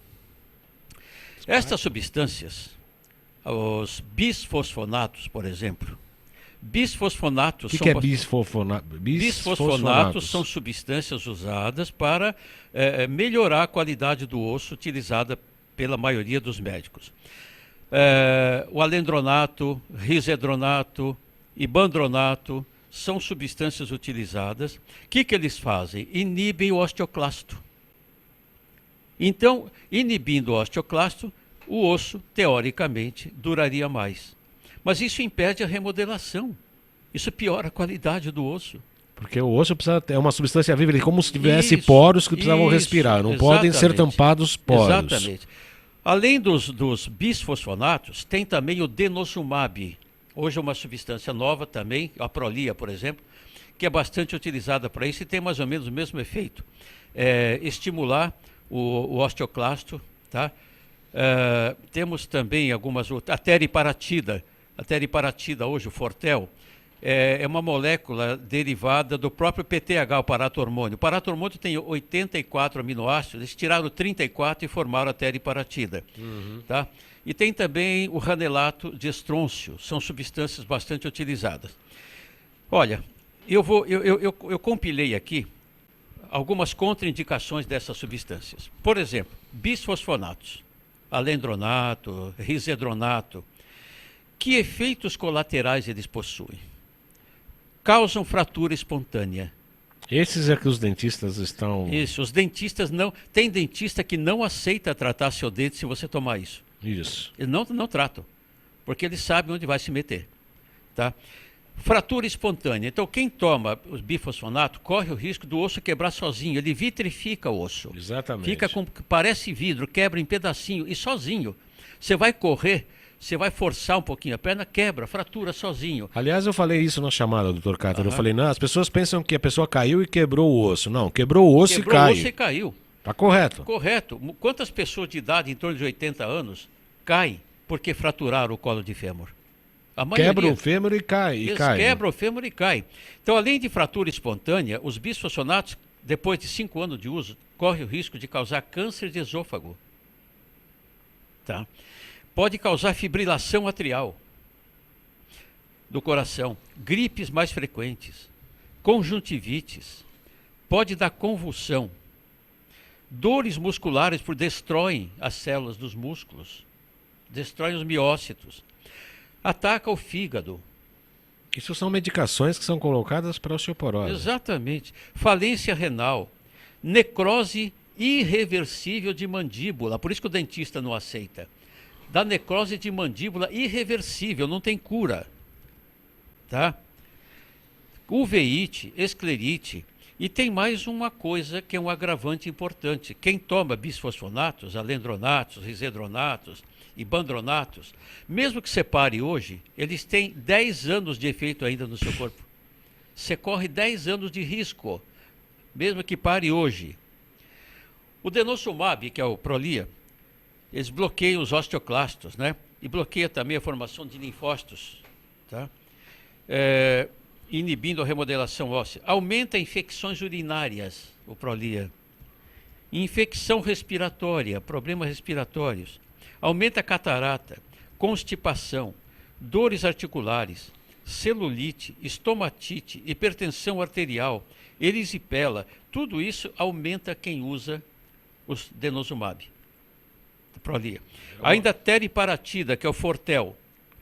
Estas substâncias, os bisfosfonatos, por exemplo, bisfosfonatos que é bisfosfonato? Bisfosfonatos são substâncias usadas para melhorar a qualidade do osso, utilizada pela maioria dos médicos. O alendronato, risedronato, ibandronato são substâncias utilizadas. O que eles fazem? Inibem o osteoclasto. Então, inibindo o osteoclasto, o osso, teoricamente, duraria mais. Mas isso impede a remodelação. Isso piora a qualidade do osso. Porque o osso precisa ter uma substância viva, ele é como se tivesse poros que precisavam respirar. Não podem ser tampados poros. Exatamente. Além dos bisfosfonatos, tem também o denosumab. Hoje é uma substância nova também, a Prolia, por exemplo, que é bastante utilizada para isso e tem mais ou menos o mesmo efeito. Estimular o osteoclasto, tá? Temos também algumas outras, a teriparatida hoje, o Fortel, é uma molécula derivada do próprio PTH, o paratormônio. O paratormônio tem 84 aminoácidos, eles tiraram 34 e formaram a teriparatida. Tá? E tem também o ranelato de estrôncio, são substâncias bastante utilizadas. Olha, eu compilei aqui algumas contraindicações dessas substâncias. Por exemplo, bisfosfonatos, alendronato, risedronato. Que efeitos colaterais eles possuem? Causam fratura espontânea. Esses é que os dentistas estão... Isso, os dentistas não... Tem dentista que não aceita tratar seu dente se você tomar isso. Isso. Eles não tratam, porque eles sabem onde vai se meter. Tá? Fratura espontânea. Então, quem toma os bifosfonato corre o risco do osso quebrar sozinho. Ele vitrifica o osso. Exatamente. Fica com... Parece vidro, quebra em pedacinho e sozinho. Você vai correr... Você vai forçar um pouquinho a perna, quebra, fratura sozinho. Aliás, eu falei isso na chamada, doutor Cáter. Eu falei, não, as pessoas pensam que a pessoa caiu e quebrou o osso. Não, quebrou o osso e cai. Quebrou o osso e caiu. Tá correto. Correto. Quantas pessoas de idade, em torno de 80 anos, caem porque fraturaram o colo de fêmur? A maioria. Quebra o fêmur e cai. Eles quebram o fêmur e cai. Então, além de fratura espontânea, os bisfosfonatos, depois de 5 anos de uso, correm o risco de causar câncer de esôfago. Tá? Pode causar fibrilação atrial do coração, gripes mais frequentes, conjuntivites, pode dar convulsão, dores musculares por destroem as células dos músculos, destroem os miócitos, ataca o fígado. Isso são medicações que são colocadas para osteoporose. Exatamente. Falência renal, necrose irreversível de mandíbula, por isso que o dentista não aceita. Da necrose de mandíbula irreversível, não tem cura. Tá? Uveíte, esclerite. E tem mais uma coisa que é um agravante importante. Quem toma bisfosfonatos, alendronatos, risedronatos e bandronatos, mesmo que você pare hoje, eles têm 10 anos de efeito ainda no seu corpo. Você corre 10 anos de risco, mesmo que pare hoje. O denosumab, que é o Prolia, eles bloqueiam os osteoclastos, né? E bloqueia também a formação de linfócitos, tá? Inibindo a remodelação óssea. Aumenta infecções urinárias, o Prolia. Infecção respiratória, problemas respiratórios. Aumenta a catarata, constipação, dores articulares, celulite, estomatite, hipertensão arterial, erisipela. Tudo isso aumenta quem usa os denosumab. Prolia. Ainda a teriparatida, que é o Fortel,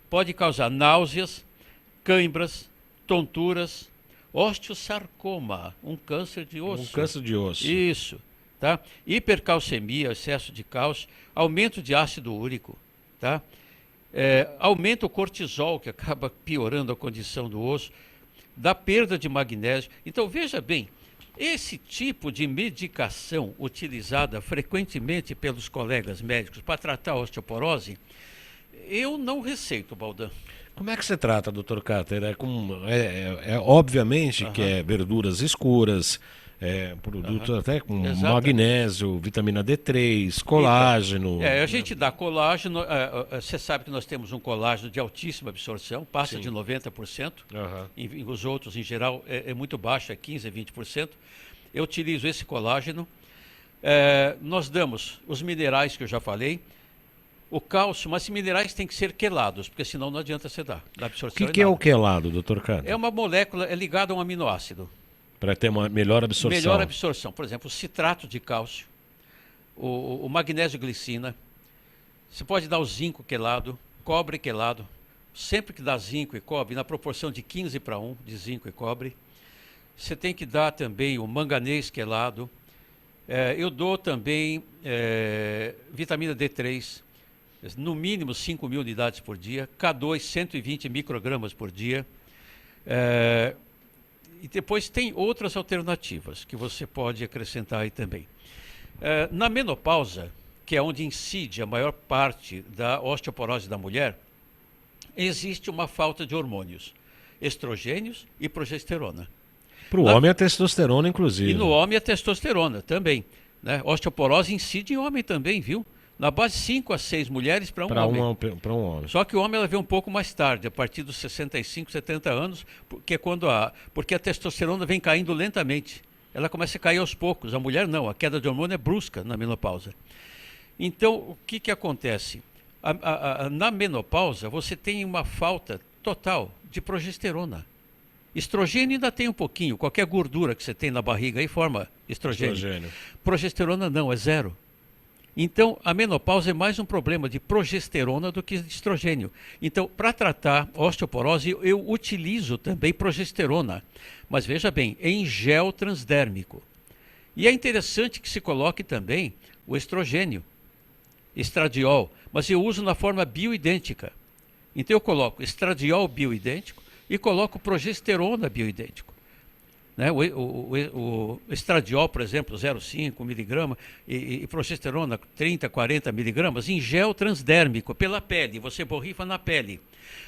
pode causar náuseas, câimbras, tonturas, osteosarcoma, um câncer de osso. Um câncer de osso. Isso. Tá? Hipercalcemia, excesso de cálcio, aumento de ácido úrico. Tá? Aumenta o cortisol, que acaba piorando a condição do osso, dá perda de magnésio. Então, veja bem, esse tipo de medicação utilizada frequentemente pelos colegas médicos para tratar a osteoporose, eu não receito, Baldan. Como é que você trata, doutor Cáter? Obviamente que é verduras escuras, produtos até com magnésio, vitamina D3, colágeno. A gente dá colágeno, você sabe que nós temos um colágeno de altíssima absorção, passa Sim. de 90%, e os outros em geral é muito baixo, é 15%, 20%. Eu utilizo esse colágeno, nós damos os minerais que eu já falei, o cálcio, mas esses minerais têm que ser quelados, porque senão não adianta você dar. Da absorção o que é o quelado, doutor Cáter? É uma molécula, é ligada a um aminoácido. Para ter uma melhor absorção. Melhor absorção. Por exemplo, o citrato de cálcio, o magnésio glicina. Você pode dar o zinco quelado, cobre quelado. Sempre que dá zinco e cobre, na proporção de 15:1 de zinco e cobre. Você tem que dar também o manganês quelado. Eu dou também vitamina D3, no mínimo 5.000 unidades por dia. K2, 120 microgramas por dia. E depois tem outras alternativas que você pode acrescentar aí também. Na menopausa, que é onde incide a maior parte da osteoporose da mulher, existe uma falta de hormônios, estrogênios e progesterona. Para o homem a testosterona, inclusive. E no homem a testosterona também. Né? Osteoporose incide em homem também, viu? Na base, 5 a 6 mulheres para um Para homem. para um homem. Só que o homem ela vê um pouco mais tarde, a partir dos 65, 70 anos, porque é porque a testosterona vem caindo lentamente. Ela começa a cair aos poucos. A mulher não, a queda de hormônio é brusca na menopausa. Então, o que acontece? Na menopausa, você tem uma falta total de progesterona. Estrogênio ainda tem um pouquinho. Qualquer gordura que você tem na barriga aí forma estrogênio. Progesterona não, é zero. Então, a menopausa é mais um problema de progesterona do que de estrogênio. Então, para tratar osteoporose, eu utilizo também progesterona. Mas veja bem, em gel transdérmico. E é interessante que se coloque também o estrogênio, estradiol, mas eu uso na forma bioidêntica. Então, eu coloco estradiol bioidêntico e coloco progesterona bioidêntico. Né? O estradiol, por exemplo, 0,5 miligrama e progesterona 30, 40 miligramas em gel transdérmico, pela pele, você borrifa na pele.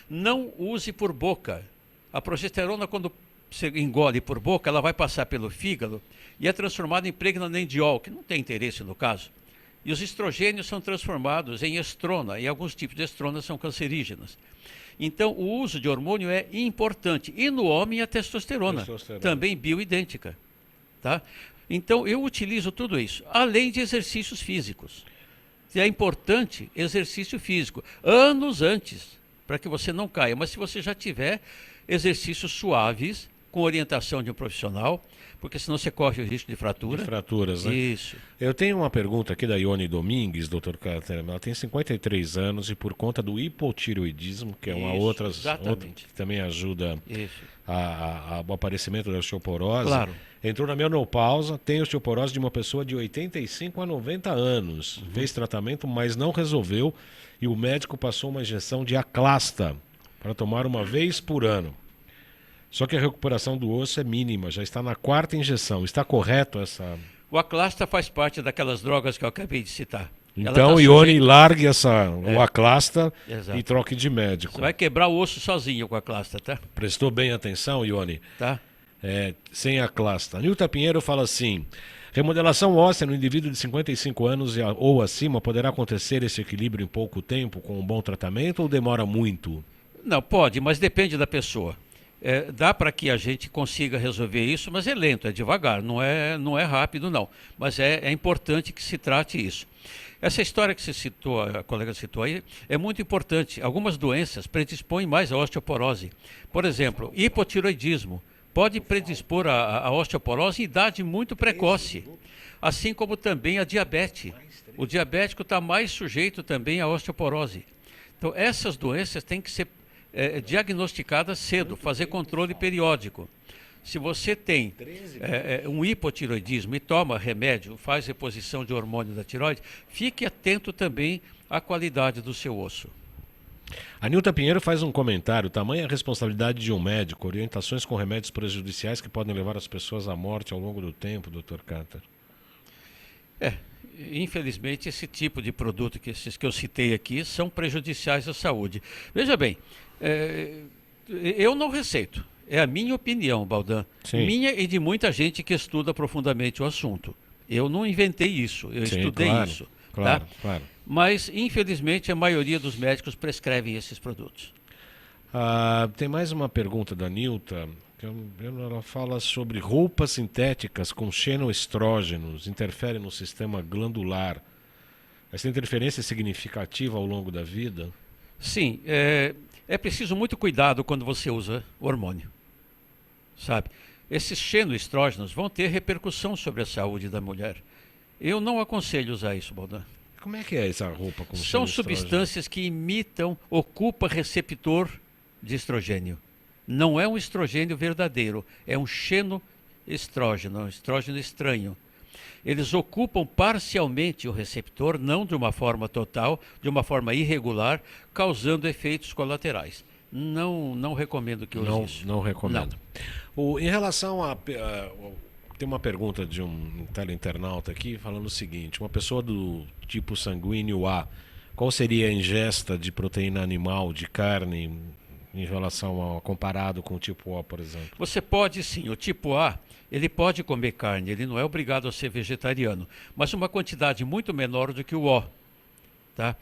Não use por boca. A progesterona, quando você engole por boca, ela vai passar pelo fígado e é transformada em pregnadendiol, que não tem interesse no caso. E os estrogênios são transformados em estrona, e alguns tipos de estrona são cancerígenas. Então, o uso de hormônio é importante. E no homem, a testosterona. Também bioidêntica. Tá? Então, eu utilizo tudo isso, além de exercícios físicos. É importante exercício físico, anos antes, para que você não caia. Mas se você já tiver exercícios suaves, com orientação de um profissional, porque senão você corre o risco de fratura. De fraturas, né? Isso. Eu tenho uma pergunta aqui da Ione Domingues, doutor Cáter. Ela tem 53 anos e por conta do hipotireoidismo, que é uma outra que também ajuda ao aparecimento da osteoporose, claro. Entrou na menopausa, tem osteoporose de uma pessoa de 85 a 90 anos. Fez tratamento, mas não resolveu e o médico passou uma injeção de Aclasta para tomar uma vez por ano. Só que a recuperação do osso é mínima, já está na 4ª injeção. Está correto essa... O Aclasta faz parte daquelas drogas que eu acabei de citar. Então, Ione, largue o Aclasta e troque de médico. Você vai quebrar o osso sozinho com a Aclasta, tá? Prestou bem atenção, Ione? Tá. Sem Aclasta. Nilton Pinheiro fala assim: remodelação óssea no indivíduo de 55 anos ou acima, poderá acontecer esse equilíbrio em pouco tempo com um bom tratamento ou demora muito? Não, pode, mas depende da pessoa. Dá para que a gente consiga resolver isso, mas é lento, é devagar, não é rápido não. Mas é importante que se trate isso. Essa história que você citou, a colega citou aí, é muito importante. Algumas doenças predispõem mais à osteoporose. Por exemplo, hipotireoidismo pode predispor a osteoporose em idade muito precoce, assim como também a diabetes. O diabético está mais sujeito também à osteoporose. Então, essas doenças têm que ser diagnosticada cedo, fazer controle periódico. Se você tem um hipotireoidismo e toma remédio, faz reposição de hormônio da tireoide, fique atento também à qualidade do seu osso. A Nilton Pinheiro faz um comentário: tamanha a responsabilidade de um médico, orientações com remédios prejudiciais que podem levar as pessoas à morte ao longo do tempo, Dr. Cáter. Infelizmente, esse tipo de produto, esses que eu citei aqui, são prejudiciais à saúde. Veja bem, eu não receito. É a minha opinião, Baldan. Sim. Minha e de muita gente que estuda profundamente o assunto. Eu não inventei isso, eu estudei isso. Claro, tá? claro. Mas, infelizmente, a maioria dos médicos prescrevem esses produtos. Tem mais uma pergunta da Nilton. Ela fala sobre roupas sintéticas com xenoestrógenos, interferem no sistema glandular. Essa interferência é significativa ao longo da vida? Sim, é preciso muito cuidado quando você usa hormônio, sabe? Esses xenoestrógenos vão ter repercussão sobre a saúde da mulher. Eu não aconselho usar isso, Baldan. Como é que é essa roupa com São xenoestrógeno? substâncias que ocupam receptor de estrogênio. Não é um estrogênio verdadeiro, é um xenoestrógeno, um estrógeno estranho. Eles ocupam parcialmente o receptor, não de uma forma total, de uma forma irregular, causando efeitos colaterais. Não recomendo que use isso. Não recomendo. Em relação a... tem uma pergunta de um teleinternauta aqui falando o seguinte: uma pessoa do tipo sanguíneo A, qual seria a ingesta de proteína animal, de carne, em relação comparado com o tipo O, por exemplo? Você pode sim, o tipo A, ele pode comer carne, ele não é obrigado a ser vegetariano, mas uma quantidade muito menor do que o O. tá?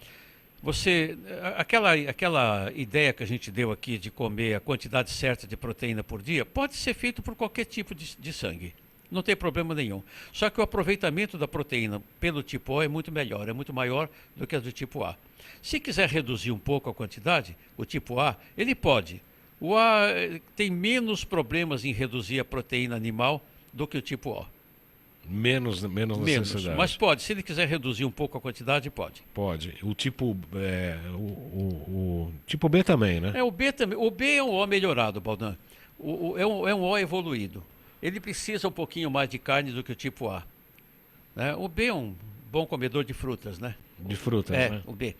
Aquela ideia que a gente deu aqui de comer a quantidade certa de proteína por dia pode ser feito por qualquer tipo de sangue. Não tem problema nenhum. Só que o aproveitamento da proteína pelo tipo O é muito melhor, é muito maior do que a do tipo A. Se quiser reduzir um pouco a quantidade, o tipo A, ele pode. O A tem menos problemas em reduzir a proteína animal do que o tipo O. Menos necessidade. Mas pode, se ele quiser reduzir um pouco a quantidade, pode. Pode. O tipo, o tipo B também, né? O B também. O B é um O melhorado, Baldan. É um O evoluído. Ele precisa um pouquinho mais de carne do que o tipo A. Né? O B é um bom comedor de frutas, né? De frutas, né? O B.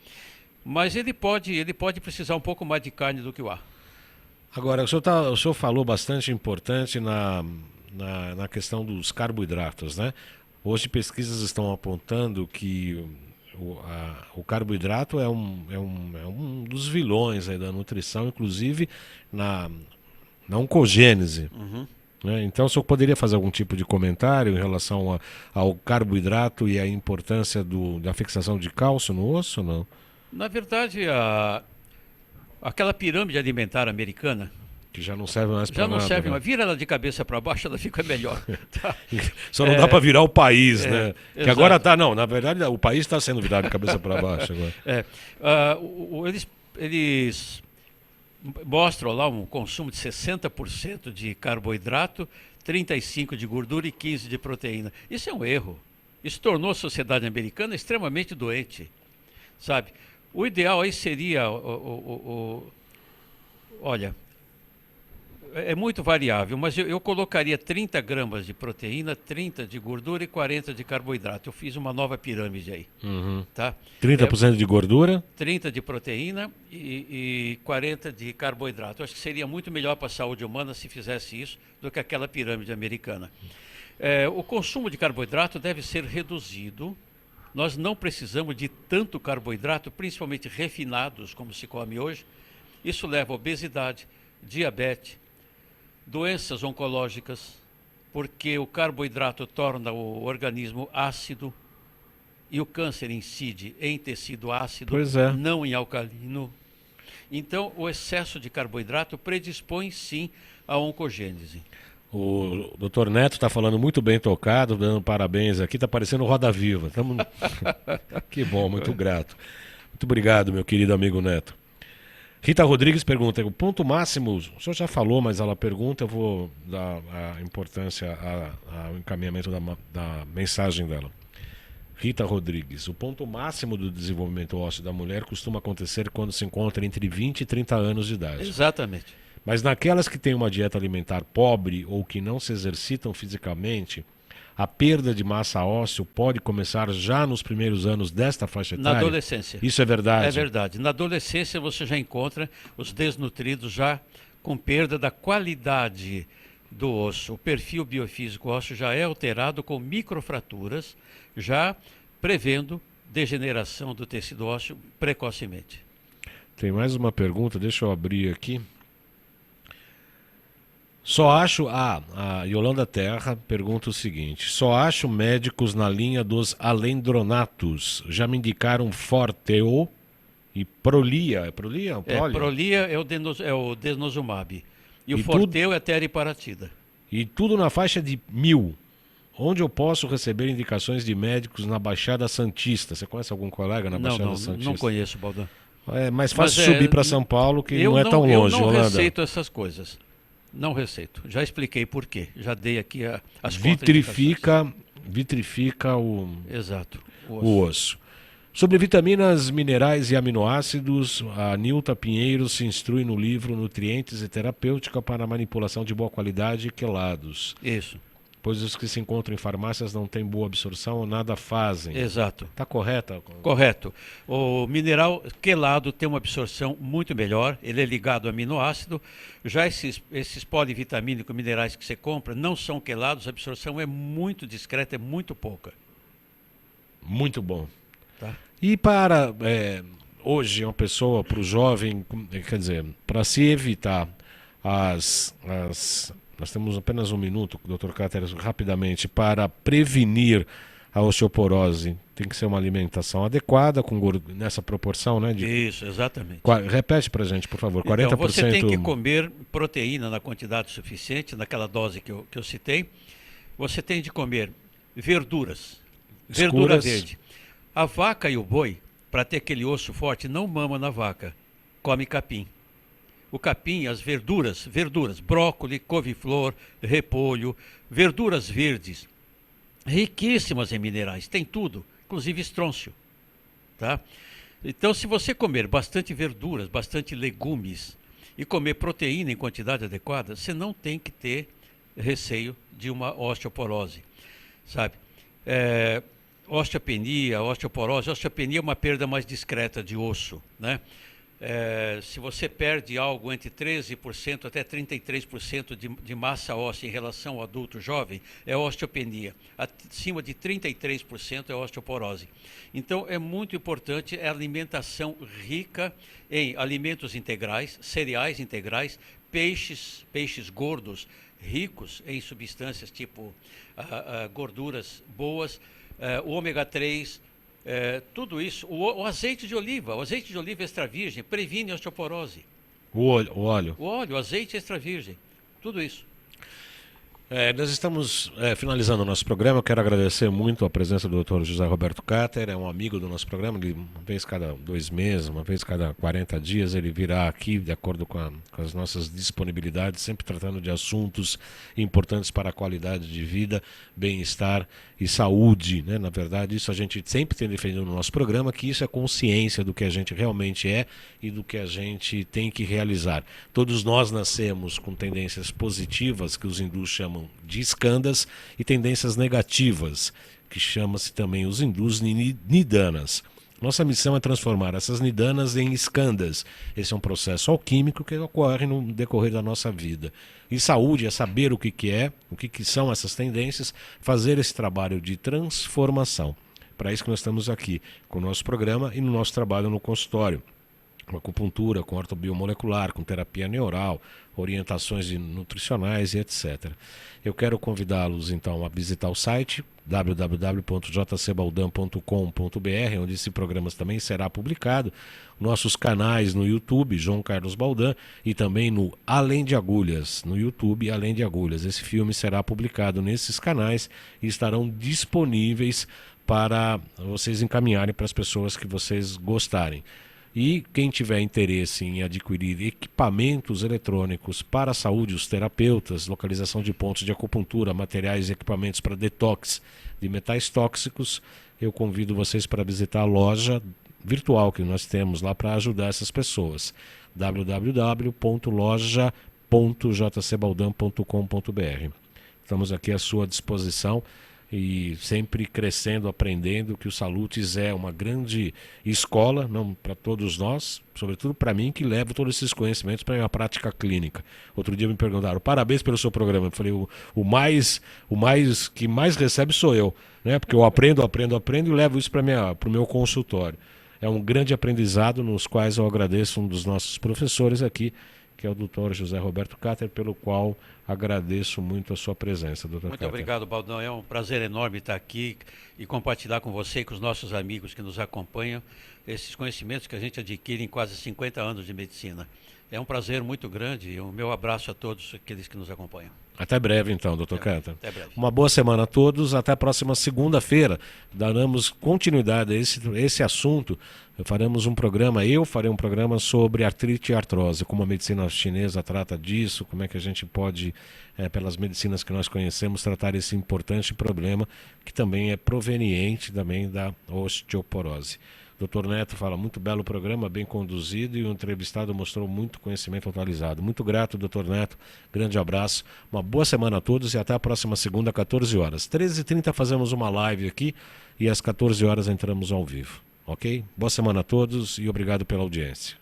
Mas ele pode precisar um pouco mais de carne do que o A. Agora, o senhor falou bastante importante na questão dos carboidratos, né? Hoje pesquisas estão apontando que o carboidrato é um dos vilões aí da nutrição, inclusive na oncogênese. Uhum. Né? Então, o senhor poderia fazer algum tipo de comentário em relação ao carboidrato e a importância da fixação de cálcio no osso, não? Na verdade, aquela pirâmide alimentar americana Que já não serve mais para já não nada, serve né? mais. Vira ela de cabeça para baixo, ela fica melhor. Tá? Só não dá para virar o país, né? Que exato. agora tá, não, na verdade o país está sendo virado de cabeça para baixo agora. Eles mostram lá um consumo de 60% de carboidrato, 35% de gordura e 15% de proteína. Isso é um erro. Isso tornou a sociedade americana extremamente doente, sabe? O ideal aí seria, olha, é muito variável, mas eu colocaria 30 gramas de proteína, 30 de gordura e 40 de carboidrato. Eu fiz uma nova pirâmide aí, tá? 30% de gordura? 30 de proteína e 40 de carboidrato. Eu acho que seria muito melhor para a saúde humana se fizesse isso do que aquela pirâmide americana. O consumo de carboidrato deve ser reduzido. Nós não precisamos de tanto carboidrato, principalmente refinados, como se come hoje. Isso leva a obesidade, diabetes, doenças oncológicas, porque o carboidrato torna o organismo ácido e o câncer incide em tecido ácido, não em alcalino. Então, o excesso de carboidrato predispõe, sim, à oncogênese. O doutor Neto está falando muito bem tocado, dando parabéns aqui, está parecendo Roda Viva. Que bom, muito grato. Muito obrigado, meu querido amigo Neto. Rita Rodrigues pergunta, o ponto máximo, o senhor já falou, mas ela pergunta, eu vou dar a importância ao encaminhamento da mensagem dela. Rita Rodrigues, o ponto máximo do desenvolvimento ósseo da mulher costuma acontecer quando se encontra entre 20 e 30 anos de idade. Exatamente. Mas naquelas que têm uma dieta alimentar pobre ou que não se exercitam fisicamente, a perda de massa óssea pode começar já nos primeiros anos desta faixa etária? Na adolescência. Isso é verdade? É verdade. Na adolescência você já encontra os desnutridos já com perda da qualidade do osso. O perfil biofísico ósseo já é alterado com microfraturas, já prevendo degeneração do tecido ósseo precocemente. Tem mais uma pergunta, deixa eu abrir aqui. Só acho, a Yolanda Terra pergunta o seguinte, só acho médicos na linha dos alendronatos, já me indicaram Forteo e Prolia, é Prolia? Prolia é o denosumab e o Forteo é a teriparatida. E tudo na faixa de 1.000, onde eu posso receber indicações de médicos na Baixada Santista, você conhece algum colega na Baixada Santista? Não conheço, Baldan. É mais fácil subir para São Paulo que não é tão longe, Eu não Yolanda. receito essas coisas. Não receito. Já expliquei por quê. Já dei aqui as vitrifica Exato, o osso. Sobre vitaminas, minerais e aminoácidos, a Nilta Pinheiro se instrui no livro Nutrientes e Terapêutica para a Manipulação de Boa Qualidade e Quelados. Isso. Pois os que se encontram em farmácias não têm boa absorção ou nada fazem. Exato. Está correta? Correto. O mineral quelado tem uma absorção muito melhor, ele é ligado a aminoácido. Já esses polivitamínicos minerais que você compra não são quelados, a absorção é muito discreta, é muito pouca. Muito bom. Tá. E para hoje, uma pessoa, para o jovem, quer dizer, para se evitar nós temos apenas um minuto, Dr. Cáceres, rapidamente, para prevenir a osteoporose tem que ser uma alimentação adequada, nessa proporção, né? Isso, exatamente. Repete pra gente, por favor, 40%... Então, você tem que comer proteína na quantidade suficiente, naquela dose que eu citei. Você tem de comer verduras, verdura verde. A vaca e o boi, para ter aquele osso forte, não mama na vaca, come capim. O capim, as verduras, brócolis, couve-flor, repolho, verduras verdes, riquíssimas em minerais, tem tudo, inclusive estrôncio, tá? Então, se você comer bastante verduras, bastante legumes e comer proteína em quantidade adequada, você não tem que ter receio de uma osteoporose, sabe? Osteopenia, osteoporose, osteopenia é uma perda mais discreta de osso, né? Se você perde algo entre 13% até 33% de massa óssea em relação ao adulto jovem, é osteopenia. Acima de 33% é osteoporose. Então, é muito importante a alimentação rica em alimentos integrais, cereais integrais, peixes gordos, ricos em substâncias tipo gorduras boas, o ômega 3, tudo isso. O azeite de oliva extra virgem previne a osteoporose. O óleo. O azeite extra virgem, tudo isso. Nós estamos finalizando o nosso programa. Eu quero agradecer muito a presença do Dr. José Roberto Cáter, é um amigo do nosso programa. Ele, uma vez cada 2 meses, uma vez cada 40 dias, ele virá aqui de acordo com as nossas disponibilidades, sempre tratando de assuntos importantes para a qualidade de vida, bem-estar e saúde, né? Na verdade, isso a gente sempre tem defendido no nosso programa, que isso é consciência do que a gente realmente é e do que a gente tem que realizar. Todos nós nascemos com tendências positivas, que os hindus chamam de skandhas, e tendências negativas, que chama-se também os hindus nidanas. Nossa missão é transformar essas nidanas em skandhas. Esse é um processo alquímico que ocorre no decorrer da nossa vida. E saúde é saber o que é, o que são essas tendências, fazer esse trabalho de transformação. Para isso que nós estamos aqui, com o nosso programa e no nosso trabalho no consultório. Com acupuntura, com ortobiomolecular, com terapia neural, orientações nutricionais e etc. Eu quero convidá-los então a visitar o site www.jcbaldan.com.br, onde esse programa também será publicado, nossos canais no YouTube, João Carlos Baldan, e também no Além de Agulhas, no YouTube Além de Agulhas. Esse filme será publicado nesses canais e estarão disponíveis para vocês encaminharem para as pessoas que vocês gostarem. E quem tiver interesse em adquirir equipamentos eletrônicos para a saúde, os terapeutas, localização de pontos de acupuntura, materiais e equipamentos para detox de metais tóxicos, eu convido vocês para visitar a loja virtual que nós temos lá para ajudar essas pessoas. www.loja.jcbaldan.com.br. Estamos aqui à sua disposição e sempre crescendo, aprendendo, que o Salutes é uma grande escola, não para todos nós, sobretudo para mim, que levo todos esses conhecimentos para a minha prática clínica. Outro dia me perguntaram: parabéns pelo seu programa. Eu falei: o que mais recebe sou eu, né? Porque eu aprendo e levo isso para o meu consultório. É um grande aprendizado, nos quais eu agradeço um dos nossos professores aqui, que é o Dr. José Roberto Cáter, pelo qual agradeço muito a sua presença, Dr. Muito Cáter. obrigado, Baldão. É um prazer enorme estar aqui e compartilhar com você e com os nossos amigos que nos acompanham esses conhecimentos que a gente adquire em quase 50 anos de medicina. É um prazer muito grande e o meu abraço a todos aqueles que nos acompanham. Até breve, então, Dr. Cáter. Até breve. Uma boa semana a todos. Até a próxima segunda-feira. Daremos continuidade a esse assunto. Eu farei um programa sobre artrite e artrose, como a medicina chinesa trata disso, como é que a gente pode, pelas medicinas que nós conhecemos, tratar esse importante problema, que também é proveniente também da osteoporose. Dr. Neto fala: muito belo programa, bem conduzido, e o entrevistado mostrou muito conhecimento atualizado. Muito grato, Dr. Neto. Grande abraço. Uma boa semana a todos e até a próxima segunda, 14 horas. 13h30 fazemos uma live aqui e às 14 horas entramos ao vivo. Ok? Boa semana a todos e obrigado pela audiência.